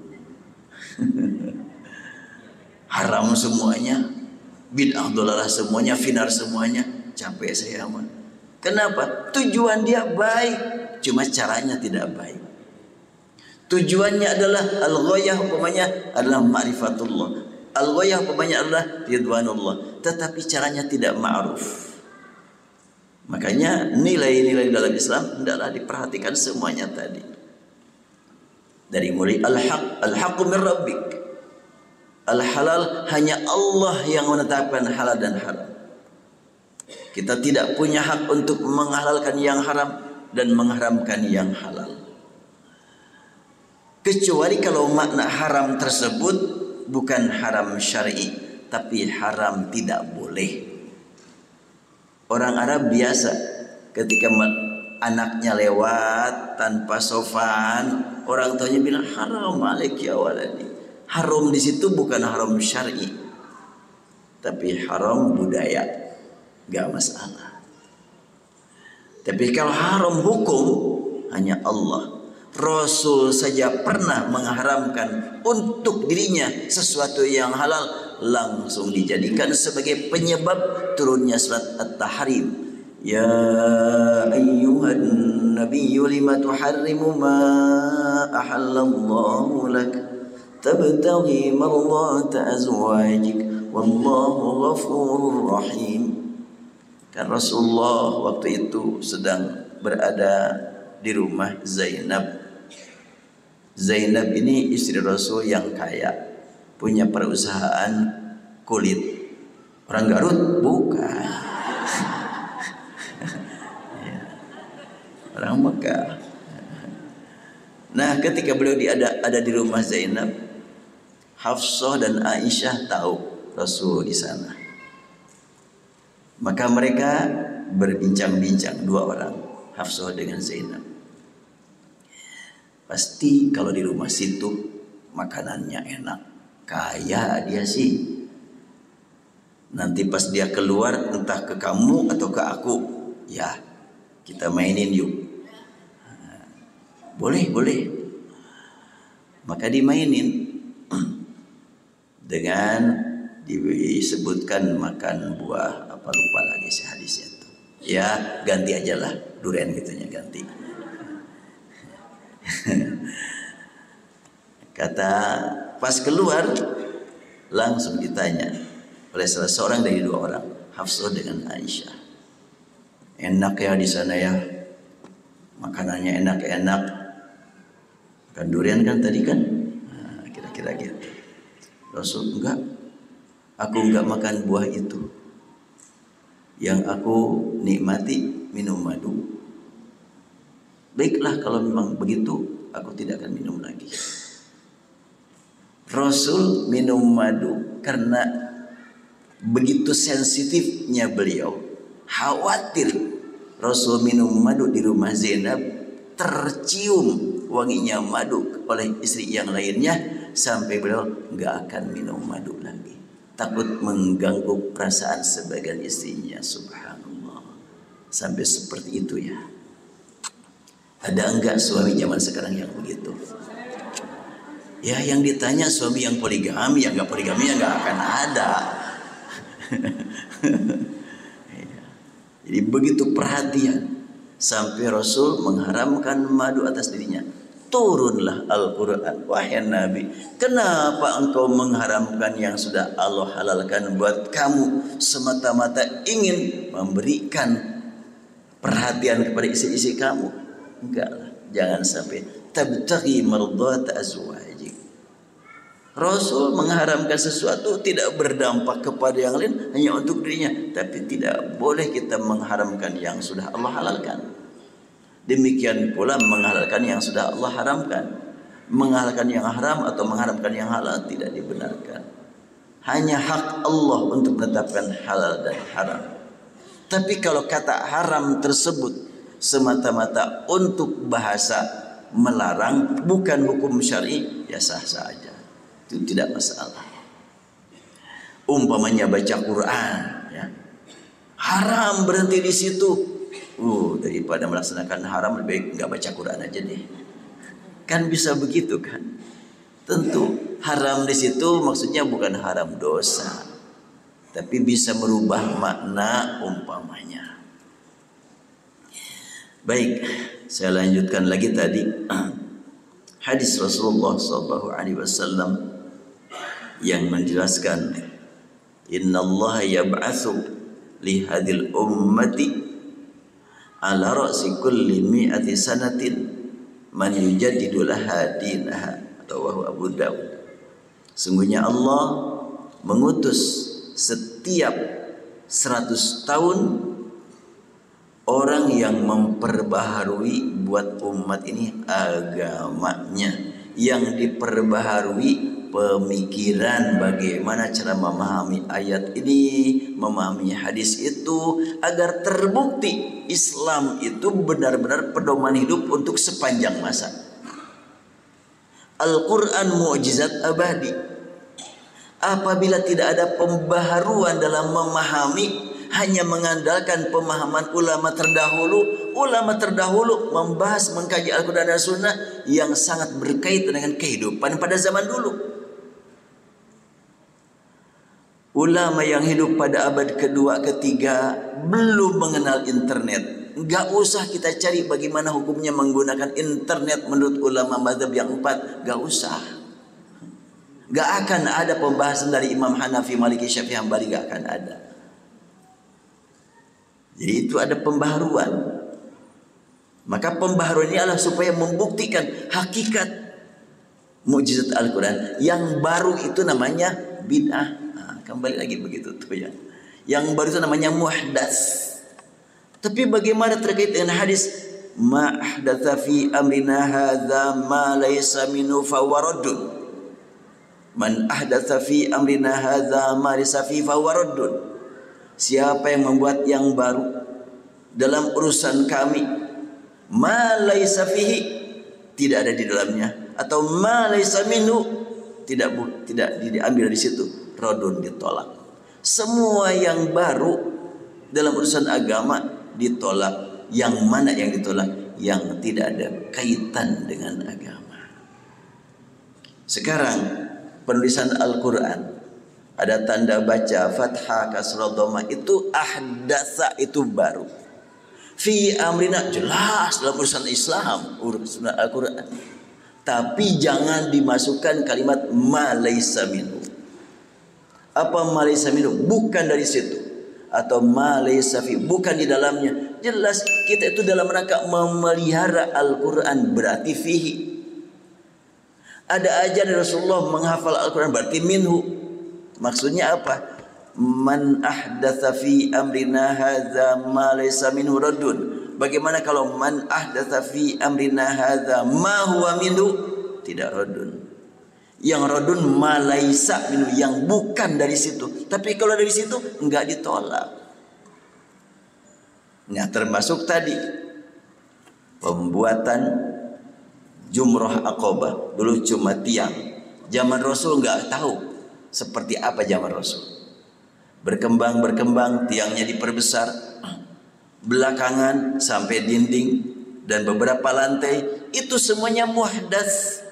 Haram semuanya, bid'ah dolalah semuanya, finar semuanya, capek saya mah. Kenapa? Tujuan dia baik, cuma caranya tidak baik. Tujuannya adalah al-ghayah, umpamanya adalah ma'rifatullah. Al-ghayah umpamanya adalah ridwanullah, tetapi caranya tidak ma'ruf. Makanya nilai-nilai dalam Islam hendaklah diperhatikan semuanya tadi. Dari mulai al-haqqu min rabbik. Al-halal hanya Allah yang menetapkan halal dan haram. Kita tidak punya hak untuk menghalalkan yang haram dan mengharamkan yang halal. Kecuali kalau makna haram tersebut bukan haram syar'i, tapi haram tidak boleh. Orang Arab biasa ketika anaknya lewat tanpa sopan, orang tuanya bilang haram alaik ya waladi. Haram di situ bukan haram syar'i, tapi haram budaya, gak masalah. Tapi kalau haram hukum, hanya Allah, Rasul saja pernah mengharamkan untuk dirinya sesuatu yang halal, langsung dijadikan sebagai penyebab turunnya surat At-Tahrim. Ya ayyuhan nabiyyu lima tuharrimu ma ahallallahu lak tabtaghi mardata azwajik wallahu ghafurur rahim. Kan Rasulullah waktu itu sedang berada di rumah Zainab. Zainab ini istri Rasul yang kaya, punya perusahaan kulit. Orang Garut? Bukan. Orang Mekah. Nah, ketika beliau ada di rumah Zainab, Hafsah dan Aisyah tahu Rasul di sana. Maka mereka berbincang-bincang, dua orang, Hafsah dengan Zainab. Pasti kalau di rumah situ makanannya enak, kaya dia sih. Nanti pas dia keluar entah ke kamu atau ke aku, ya kita mainin yuk. Boleh. Maka dimainin dengan disebutkan makan buah apa lupa lagi si hadisnya itu. Ya ganti aja lah durian gitunya ganti. Kata pas keluar langsung ditanya oleh salah seorang dari dua orang, Hafsah dengan Aisyah. Enak ya di sana ya, makanannya enak-enak. Kan durian kan tadi kan, nah, kira-kira gitu. Rasul enggak, aku enggak makan buah itu. Yang aku nikmati minum madu. Baiklah kalau memang begitu, aku tidak akan minum lagi. Rasul minum madu karena begitu sensitifnya beliau, khawatir Rasul minum madu di rumah Zainab tercium wanginya madu oleh istri yang lainnya, sampai beliau nggak akan minum madu lagi, takut mengganggu perasaan sebagian istrinya. Subhanallah, sampai seperti itu ya. Ada enggak suami zaman sekarang yang begitu? Ya yang ditanya suami yang poligami, yang nggak poligami ya nggak akan ada. Jadi begitu perhatian sampai Rasul mengharamkan madu atas dirinya. Turunlah Al-Quran, wahai Nabi, kenapa engkau mengharamkan yang sudah Allah halalkan buat kamu, semata-mata ingin memberikan perhatian kepada isi-isi kamu? Enggak lah, jangan sampai tabtaghi mardhat azwajik. Rasul mengharamkan sesuatu tidak berdampak kepada yang lain, hanya untuk dirinya. Tapi tidak boleh kita mengharamkan yang sudah Allah halalkan. Demikian pula menghalalkan yang sudah Allah haramkan. Menghalalkan yang haram atau mengharamkan yang halal tidak dibenarkan. Hanya hak Allah untuk menetapkan halal dan haram. Tapi kalau kata haram tersebut semata-mata untuk bahasa melarang, bukan hukum syar'i, ya sah-sah aja. Itu tidak masalah. Umpamanya baca Quran, ya. Haram berhenti di situ. Daripada melaksanakan haram lebih baik nggak baca Quran aja deh. Kan bisa begitu kan? Tentu haram di situ maksudnya bukan haram dosa, tapi bisa merubah makna umpamanya. Baik, saya lanjutkan lagi tadi hadis Rasulullah SAW yang menjelaskan, innallaha yab'atsu li hadhil ummati ala ra'si kulli mi'ati sanatin man yujaddidu laha dinaha, rawahu Abu Dawud. Sungguhnya Allah mengutus setiap 100 tahun orang yang memperbaharui buat umat ini agamanya, yang diperbaharui pemikiran bagaimana cara memahami ayat ini, memahami hadis itu, agar terbukti Islam itu benar-benar pedoman hidup untuk sepanjang masa. Al-Quran mukjizat abadi. Apabila tidak ada pembaharuan dalam memahami, hanya mengandalkan pemahaman ulama terdahulu membahas, mengkaji Al-Quran dan Sunnah yang sangat berkaitan dengan kehidupan pada zaman dulu. Ulama yang hidup pada abad kedua, ketiga belum mengenal internet. Gak usah kita cari bagaimana hukumnya menggunakan internet menurut ulama mazhab yang 4. Gak usah. Gak akan ada pembahasan dari Imam Hanafi, Maliki, Syafi'i, Hambali, gak akan ada. Jadi itu ada pembaharuan. Maka pembaharuan ini adalah supaya membuktikan hakikat mukjizat Al-Quran. Yang baru itu namanya bid'ah. Kembali lagi begitu tuh ya. Yang baru itu namanya muhdats. Tapi bagaimana terkait dengan hadis ma ahdatsa fi amrina hadza ma laysa minhu fa waraddun. Man ahdatsa fi amrina hadza ma laysa fi fa waraddun. Siapa yang membuat yang baru dalam urusan kami, ma laysa fihi, tidak ada di dalamnya, atau ma laysa minhu, tidak diambil dari situ, radun, ditolak. Semua yang baru dalam urusan agama ditolak. Yang mana yang ditolak? Yang tidak ada kaitan dengan agama. Sekarang penulisan Al-Quran ada tanda baca fathah, kasrah, dhammah, itu ahdatsa, itu baru. Fi amrina, jelas dalam urusan Islam, urusan Al-Quran. Tapi jangan dimasukkan kalimat ma laysa minhu. Apa ma laysa minhu? Bukan dari situ. Atau ma laysa fi, bukan di dalamnya. Jelas kita itu dalam rangka memelihara Al-Quran, berarti fihi. Ada ajaran Rasulullah menghafal Al-Quran, berarti minhu. Maksudnya apa? Man ahdatsa fi amrina hadza ma laysa minhu raddun. Bagaimana kalau man ahdatsa fi amrina hadza ma huwa minhu? Tidak raddun. Yang raddun ma laysa minhu, yang bukan dari situ. Tapi kalau dari situ enggak ditolak. Nah, termasuk tadi pembuatan Jumrah Aqabah. Dulu cuma tiang. Zaman Rasul enggak tahu seperti apa zaman Rasul. Berkembang, tiangnya diperbesar, belakangan sampai dinding dan beberapa lantai. Itu semuanya muhdats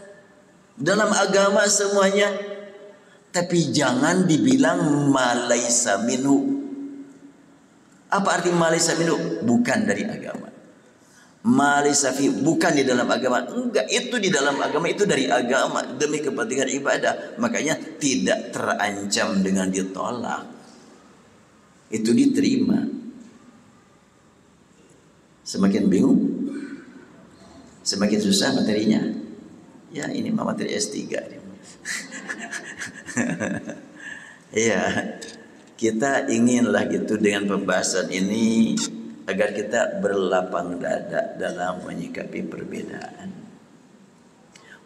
dalam agama semuanya. Tapi jangan dibilang ma laysa minhu. Apa arti ma laysa minhu? Bukan dari agama. Ma laysa fi, bukan di dalam agama. Enggak, itu di dalam agama, itu dari agama demi kepentingan ibadah. Makanya tidak terancam dengan ditolak. Itu diterima. Semakin bingung, semakin susah materinya. Ya, ini mah materi S3. Iya, kita inginlah gitu dengan pembahasan ini agar kita berlapang dada dalam menyikapi perbedaan.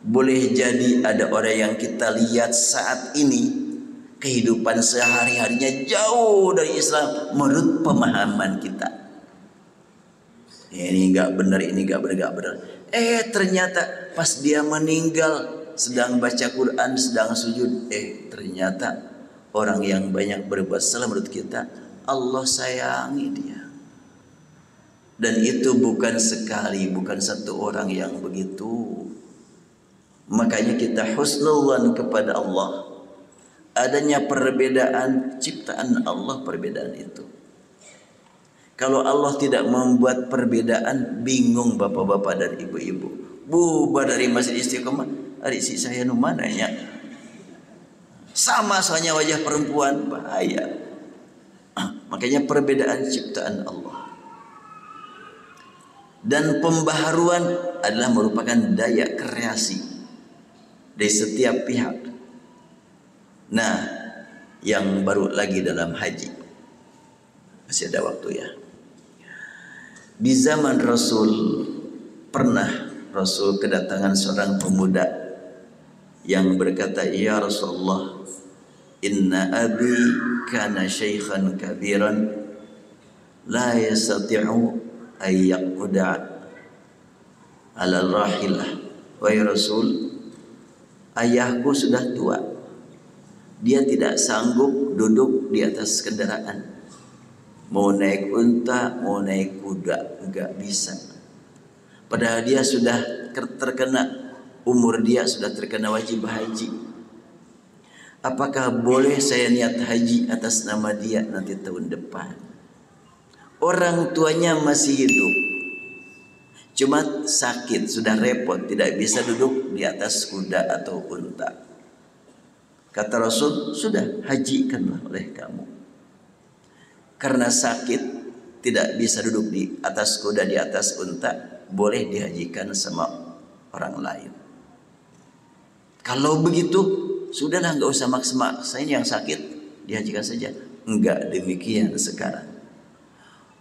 Boleh jadi ada orang yang kita lihat saat ini kehidupan sehari-harinya jauh dari Islam menurut pemahaman kita. Ini enggak benar, ini enggak benar. Ternyata pas dia meninggal sedang baca Quran, sedang sujud, ternyata orang yang banyak berbuat salah menurut kita, Allah sayangi dia. Dan itu bukan sekali, bukan satu orang yang begitu. Makanya kita husnudzan kepada Allah. Adanya perbedaan ciptaan Allah, perbedaan itu. Kalau Allah tidak membuat perbedaan, bingung bapak-bapak dan ibu-ibu. Bubar dari Masjid Istiqomah, adik si saya nu mananya? Sama soalnya wajah perempuan, bahaya. Makanya perbedaan ciptaan Allah. Dan pembaharuan adalah merupakan daya kreasi dari setiap pihak. Nah, yang baru lagi dalam haji, masih ada waktu ya. Di zaman Rasul pernah Rasul kedatangan seorang pemuda yang berkata, "Ya Rasulullah, inna abi kana syaikhan kabiran la yastati'u ay yaquda ala rahilah." Wahai Rasul, ayahku sudah tua. Dia tidak sanggup duduk di atas kendaraan. Mau naik unta, mau naik kuda, enggak bisa. Padahal dia sudah terkena, umur dia sudah terkena wajib haji. Apakah boleh saya niat haji atas nama dia nanti tahun depan? Orang tuanya masih hidup, cuma sakit, sudah repot, tidak bisa duduk di atas kuda atau unta. Kata Rasul, sudah hajikanlah oleh kamu. Karena sakit, tidak bisa duduk di atas kuda, di atas unta, boleh dihajikan sama orang lain. Kalau begitu, sudahlah, nggak usah maksa-maksa, ini yang sakit dihajikan saja. Enggak demikian sekarang.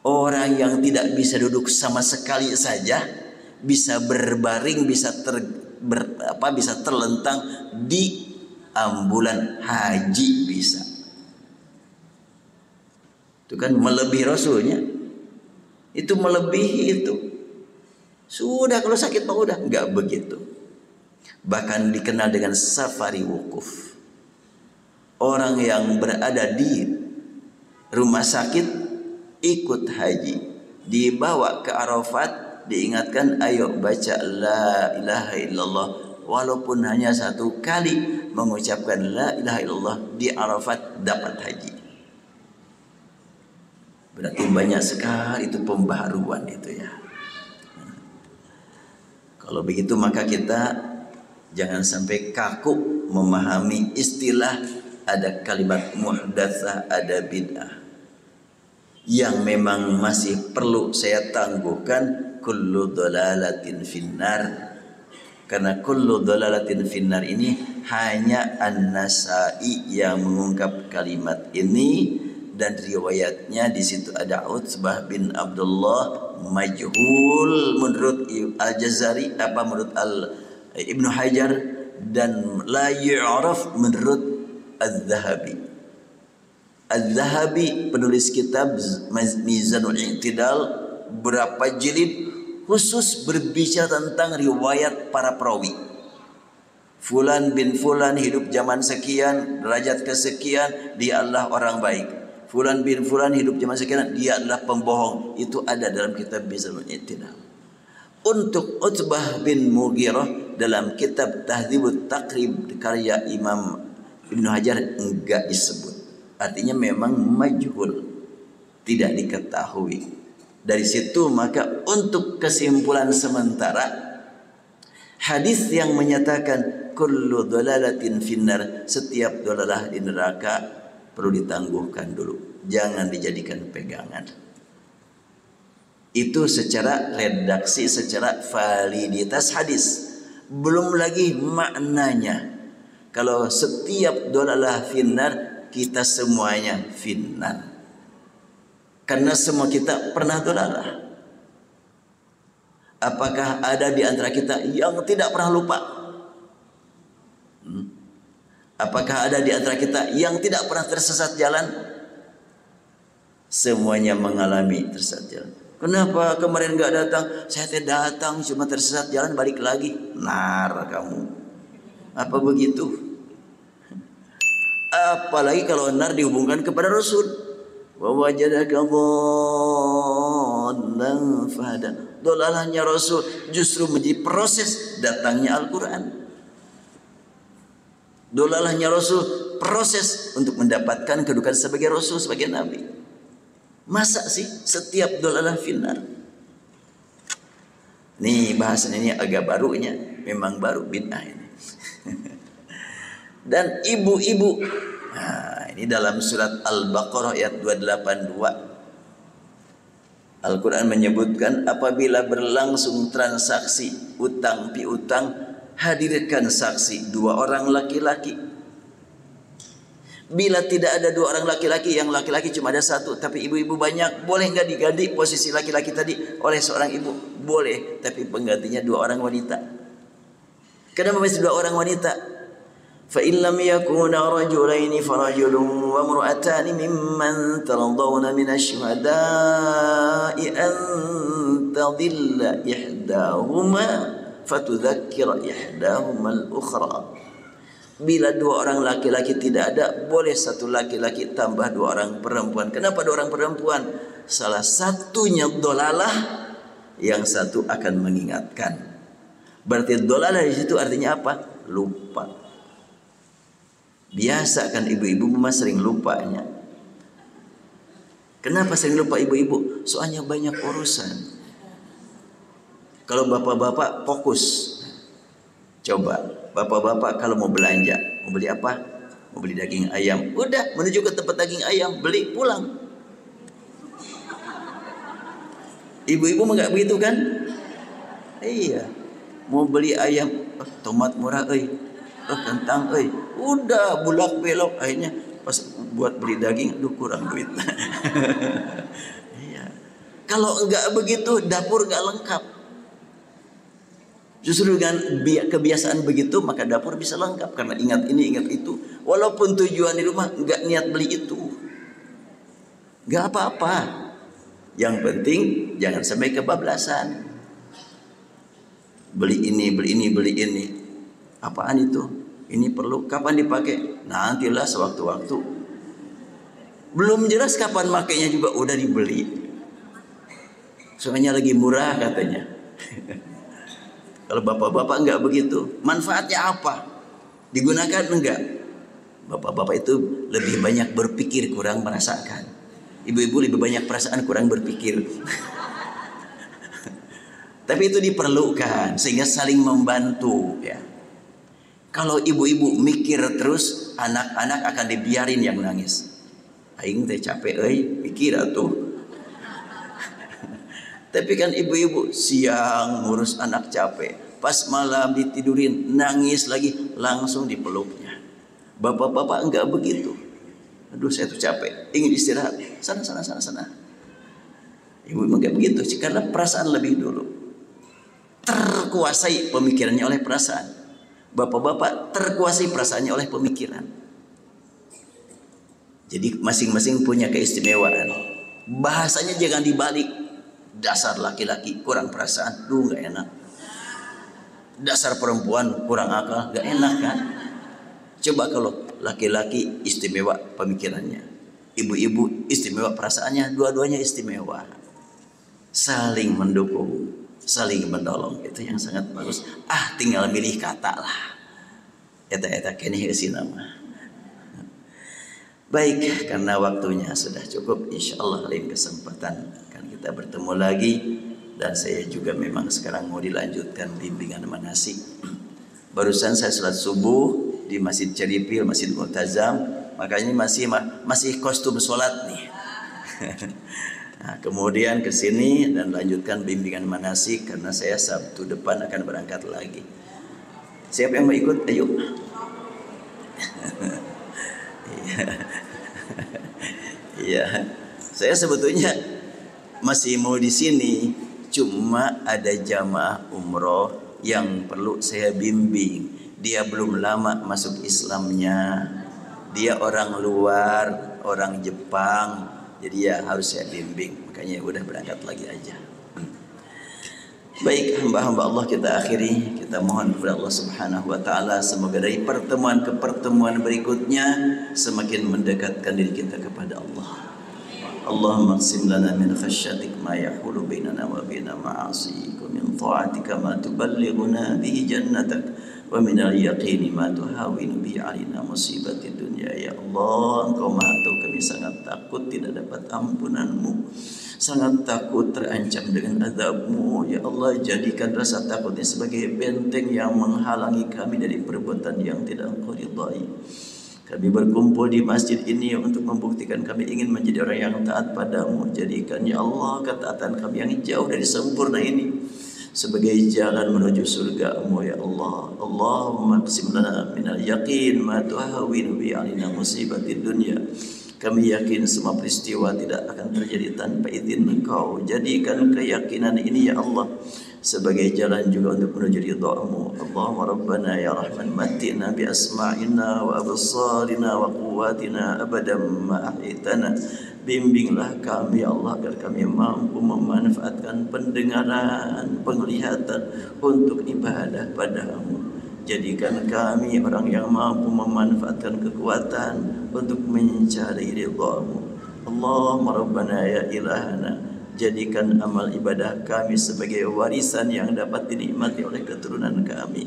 Orang yang tidak bisa duduk sama sekali saja, bisa berbaring, bisa terlentang di ambulan haji bisa. Itu kan melebihi Rasulnya. Itu melebihi itu. Sudah kalau sakit mah udah, enggak begitu. Bahkan dikenal dengan safari wukuf. Orang yang berada di rumah sakit ikut haji, dibawa ke Arafat, diingatkan, ayo baca la ilaha illallah. Walaupun hanya satu kali mengucapkan la ilaha illallah di Arafat, dapat haji. Berarti banyak sekali itu pembaharuan itu ya. Kalau begitu maka kita jangan sampai kaku memahami istilah, ada kalimat muhdatsah, ada bid'ah. Yang memang masih perlu saya tangguhkan, kullu dhalalatin finnar. Karena kullu dhalalatin finnar ini hanya An-Nasa'i yang mengungkap kalimat ini, dan riwayatnya di situ ada Utsbah bin Abdullah majhul menurut Al-Jazari, menurut Ibnu Hajar, dan la yu'raf menurut Az-Zahabi. Az-Zahabi penulis kitab Mizanul I'tidal berapa jilid khusus berbicara tentang riwayat para perawi. Fulan bin Fulan hidup zaman sekian, derajat kesekian, dia adalah orang baik. Fulan bin Fulan hidup zaman sekian, dia adalah pembohong. Itu ada dalam kitab Mizanul I'tidal. Untuk Utbah bin Mughirah dalam kitab Tahdzibut Taqrib karya Imam Ibnu Hajar enggak disebut. Artinya memang majhul, tidak diketahui. Dari situ maka untuk kesimpulan sementara, hadis yang menyatakan kullu dhalalatin finnar, setiap dhalalah di neraka, perlu ditangguhkan dulu, jangan dijadikan pegangan. Itu secara redaksi, secara validitas hadis. Belum lagi maknanya. Kalau setiap dhalalah finnar, kita semuanya finnar. Karena semua kita pernah dhalalah. Apakah ada di antara kita yang tidak pernah lupa? Apakah ada di antara kita yang tidak pernah tersesat jalan? Semuanya mengalami tersesat jalan. Kenapa kemarin nggak datang? Saya tidak datang, cuma tersesat jalan, balik lagi. Nar kamu. Apa begitu? Apalagi kalau nar dihubungkan kepada Rasul. Wa wajadaka dhallan fahada. Dolalahnya Rasul justru menjadi proses datangnya Al-Quran. Dolalahnya Rasul proses untuk mendapatkan kedudukan sebagai Rasul, sebagai Nabi. Masa sih setiap dolalah finnar? Nih bahasan ini agak barunya, memang baru bid'ah ini. Dan ibu-ibu, nah, ini dalam surat Al-Baqarah ayat 282. Al-Quran menyebutkan apabila berlangsung transaksi utang piutang, hadirkan saksi 2 orang laki-laki. Bila tidak ada 2 orang laki-laki, yang laki-laki cuma ada 1, tapi ibu-ibu banyak, boleh nggak diganti posisi laki-laki tadi oleh seorang ibu? Boleh, tapi penggantinya 2 orang wanita. Kenapa mesti 2 orang wanita? فَإِنْ لَمْ يَكُونَا رَجُلَيْنِ فَرَجُلٌ وَامْرَأَتَانِ مِمَّنْ تَرْضَوْنَ مِنَ الشُّهَدَاءِ أَنْ تَضِلَّ إِحْدَاهُمَا فَتُذَكِّرَ إِحْدَاهُمَا الْأُخْرَى. Bila 2 orang laki-laki tidak ada, boleh 1 laki-laki tambah 2 orang perempuan. Kenapa 2 orang perempuan? Salah satunya dolalah, yang satu akan mengingatkan. Berarti dolalah di situ artinya apa? Lupa. Biasa kan ibu-ibu memang sering lupanya. Kenapa sering lupa ibu-ibu? Soalnya banyak urusan. Kalau bapak-bapak fokus. Coba, bapak-bapak kalau mau belanja, mau beli apa? Mau beli daging ayam. Udah, menuju ke tempat daging ayam, beli, pulang. Ibu-ibu enggak begitu kan? Iya. Mau beli ayam, tomat murah kentang udah bulak belok, akhirnya pas buat beli daging aduh kurang duit. Iya. Kalau enggak begitu dapur enggak lengkap. Justru dengan kebiasaan begitu maka dapur bisa lengkap, karena ingat ini ingat itu. Walaupun tujuan di rumah enggak niat beli itu, enggak apa-apa. Yang penting jangan sampai kebablasan. Beli ini, beli ini, beli ini. Apaan itu? Ini perlu, kapan dipakai? Nantilah sewaktu-waktu. Belum jelas kapan makainya juga udah dibeli. Soalnya lagi murah katanya. Kalau bapak-bapak enggak begitu. Manfaatnya apa? Digunakan enggak? Bapak-bapak itu lebih banyak berpikir, kurang merasakan. Ibu-ibu lebih banyak perasaan, kurang berpikir. Tapi itu diperlukan sehingga saling membantu ya. Kalau ibu-ibu mikir terus, anak-anak akan dibiarin yang nangis. Aing teh capek mikir atuh. Tapi kan ibu-ibu siang ngurus anak capek, pas malam ditidurin nangis lagi, langsung dipeluknya. Bapak-bapak enggak begitu. Aduh saya tuh capek, ingin istirahat. Sana. Ibu enggak begitu, karena perasaan lebih dulu. Terkuasai pemikirannya oleh perasaan. Bapak-bapak terkuasai perasaannya oleh pemikiran. Jadi masing-masing punya keistimewaan. Bahasanya jangan dibalik. Dasar laki-laki kurang perasaan, nggak enak. Dasar perempuan kurang akal, nggak enak kan? Coba kalau laki-laki istimewa pemikirannya, ibu-ibu istimewa perasaannya, dua-duanya istimewa. Saling mendukung, saling menolong, itu yang sangat bagus. Tinggal milih kata lah. Eta kene heusi nama. Baik, karena waktunya sudah cukup, insyaallah lain kesempatan akan kita bertemu lagi. Dan saya juga memang sekarang mau dilanjutkan bimbingan manasik. Barusan saya sholat subuh di Masjid Ceripil, Masjid Multazam, makanya masih kostum sholat nih. Nah, kemudian ke sini dan lanjutkan bimbingan manasik karena saya Sabtu depan akan berangkat lagi. Siapa yang mau ikut? Ayo. Iya. Saya sebetulnya masih mau di sini, cuma ada jamaah umroh yang perlu saya bimbing. Dia belum lama masuk Islamnya. Dia orang luar, orang Jepang. Jadi ya harus saya bimbing. Makanya udah berangkat lagi aja. Baik, hamba-hamba Allah kita akhiri. Kita mohon kepada Allah Subhanahu wa taala semoga dari pertemuan ke pertemuan berikutnya semakin mendekatkan diri kita kepada Allah. Allahumma qsim lana min khasyatik ma yahulu bainana wa baina ma'asik wa min ta'atika ma tuballighuna bihi jannatak wa min al-yaqini ma tuhawinu bihi 'alaina musibatid dunya. Ya Allah, Engkau Maha Tahu, kami sangat takut tidak dapat ampunan-Mu, sangat takut terancam dengan azab-Mu. Ya Allah, jadikan rasa takut ini sebagai benteng yang menghalangi kami dari perbuatan yang tidak Engkau ridhai. Kami berkumpul di masjid ini untuk membuktikan kami ingin menjadi orang yang taat padamu. Jadikan ya Allah ketaatan kami yang jauh dari sempurna ini sebagai jalan menuju surga-Mu ya Allah. Allahumma qsim lana minal yaqin ma tuhawwinu bi 'alaina musibatid dunya. Kami yakin semua peristiwa tidak akan terjadi tanpa izin Engkau. Jadikan keyakinan ini ya Allah sebagai jalan juga untuk menuju ridha-Mu. Allahumma rabbana ya rahman matina bi asma'ina wa absarina wa quwwatina abadan ma ahyitana. Bimbinglah kami ya Allah agar kami mampu memanfaatkan pendengaran, penglihatan untuk ibadah padamu. Jadikan kami orang yang mampu memanfaatkan kekuatan untuk mencari ridha-Mu. Allahumma rabbana ya ilahana, jadikan amal ibadah kami sebagai warisan yang dapat dinikmati oleh keturunan kami.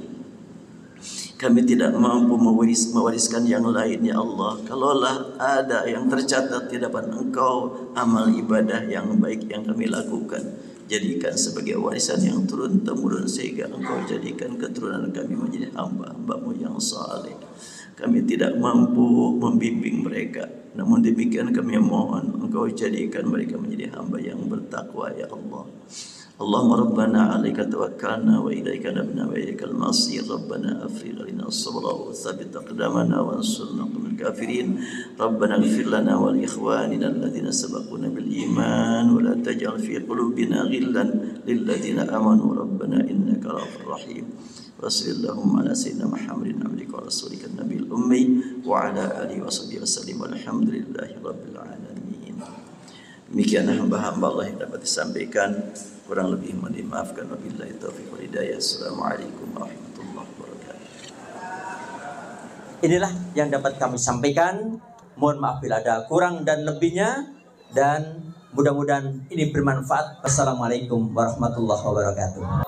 Kami tidak mampu mewariskan yang lain ya Allah. Kalaulah ada yang tercatat di hadapan Engkau amal ibadah yang baik yang kami lakukan, jadikan sebagai warisan yang turun-temurun sehingga Engkau jadikan keturunan kami menjadi hamba-hamba-Mu yang saleh. Kami tidak mampu membimbing mereka, namun demikian kami mohon Engkau jadikan mereka menjadi hamba yang bertakwa ya Allah. Allahumma rabbana 'alaika tawakkalna wa ilaika nabna wa ilaikal masir. Rabbana afrigh 'alaina as-sabra wa tsabbit aqdamana wa ansurna 'alal kafirin. Rabbana ighfir lana wa li ikhwanina alladhina sabaquna bil iman wa la taj'al fi qulubina ghillan lil ladzina amanu rabbana innaka ghafurur rahim. Wa sallallahu ala sayyidina Muhammadin abdika wa rasulika nabiyil ummi wa ala alihi wa sahbihi wasallim walhamdulillahi rabbil alamin. Demikian hamba-hamba Allah yang dapat disampaikan, kurang lebih mohon dimaafkan. Wabillahi taufiq wal hidayah. Assalamualaikum warahmatullahi wabarakatuh. Inilah yang dapat kami sampaikan. Mohon maaf bila ada kurang dan lebihnya, dan mudah-mudahan ini bermanfaat. Wassalamualaikum warahmatullahi wabarakatuh.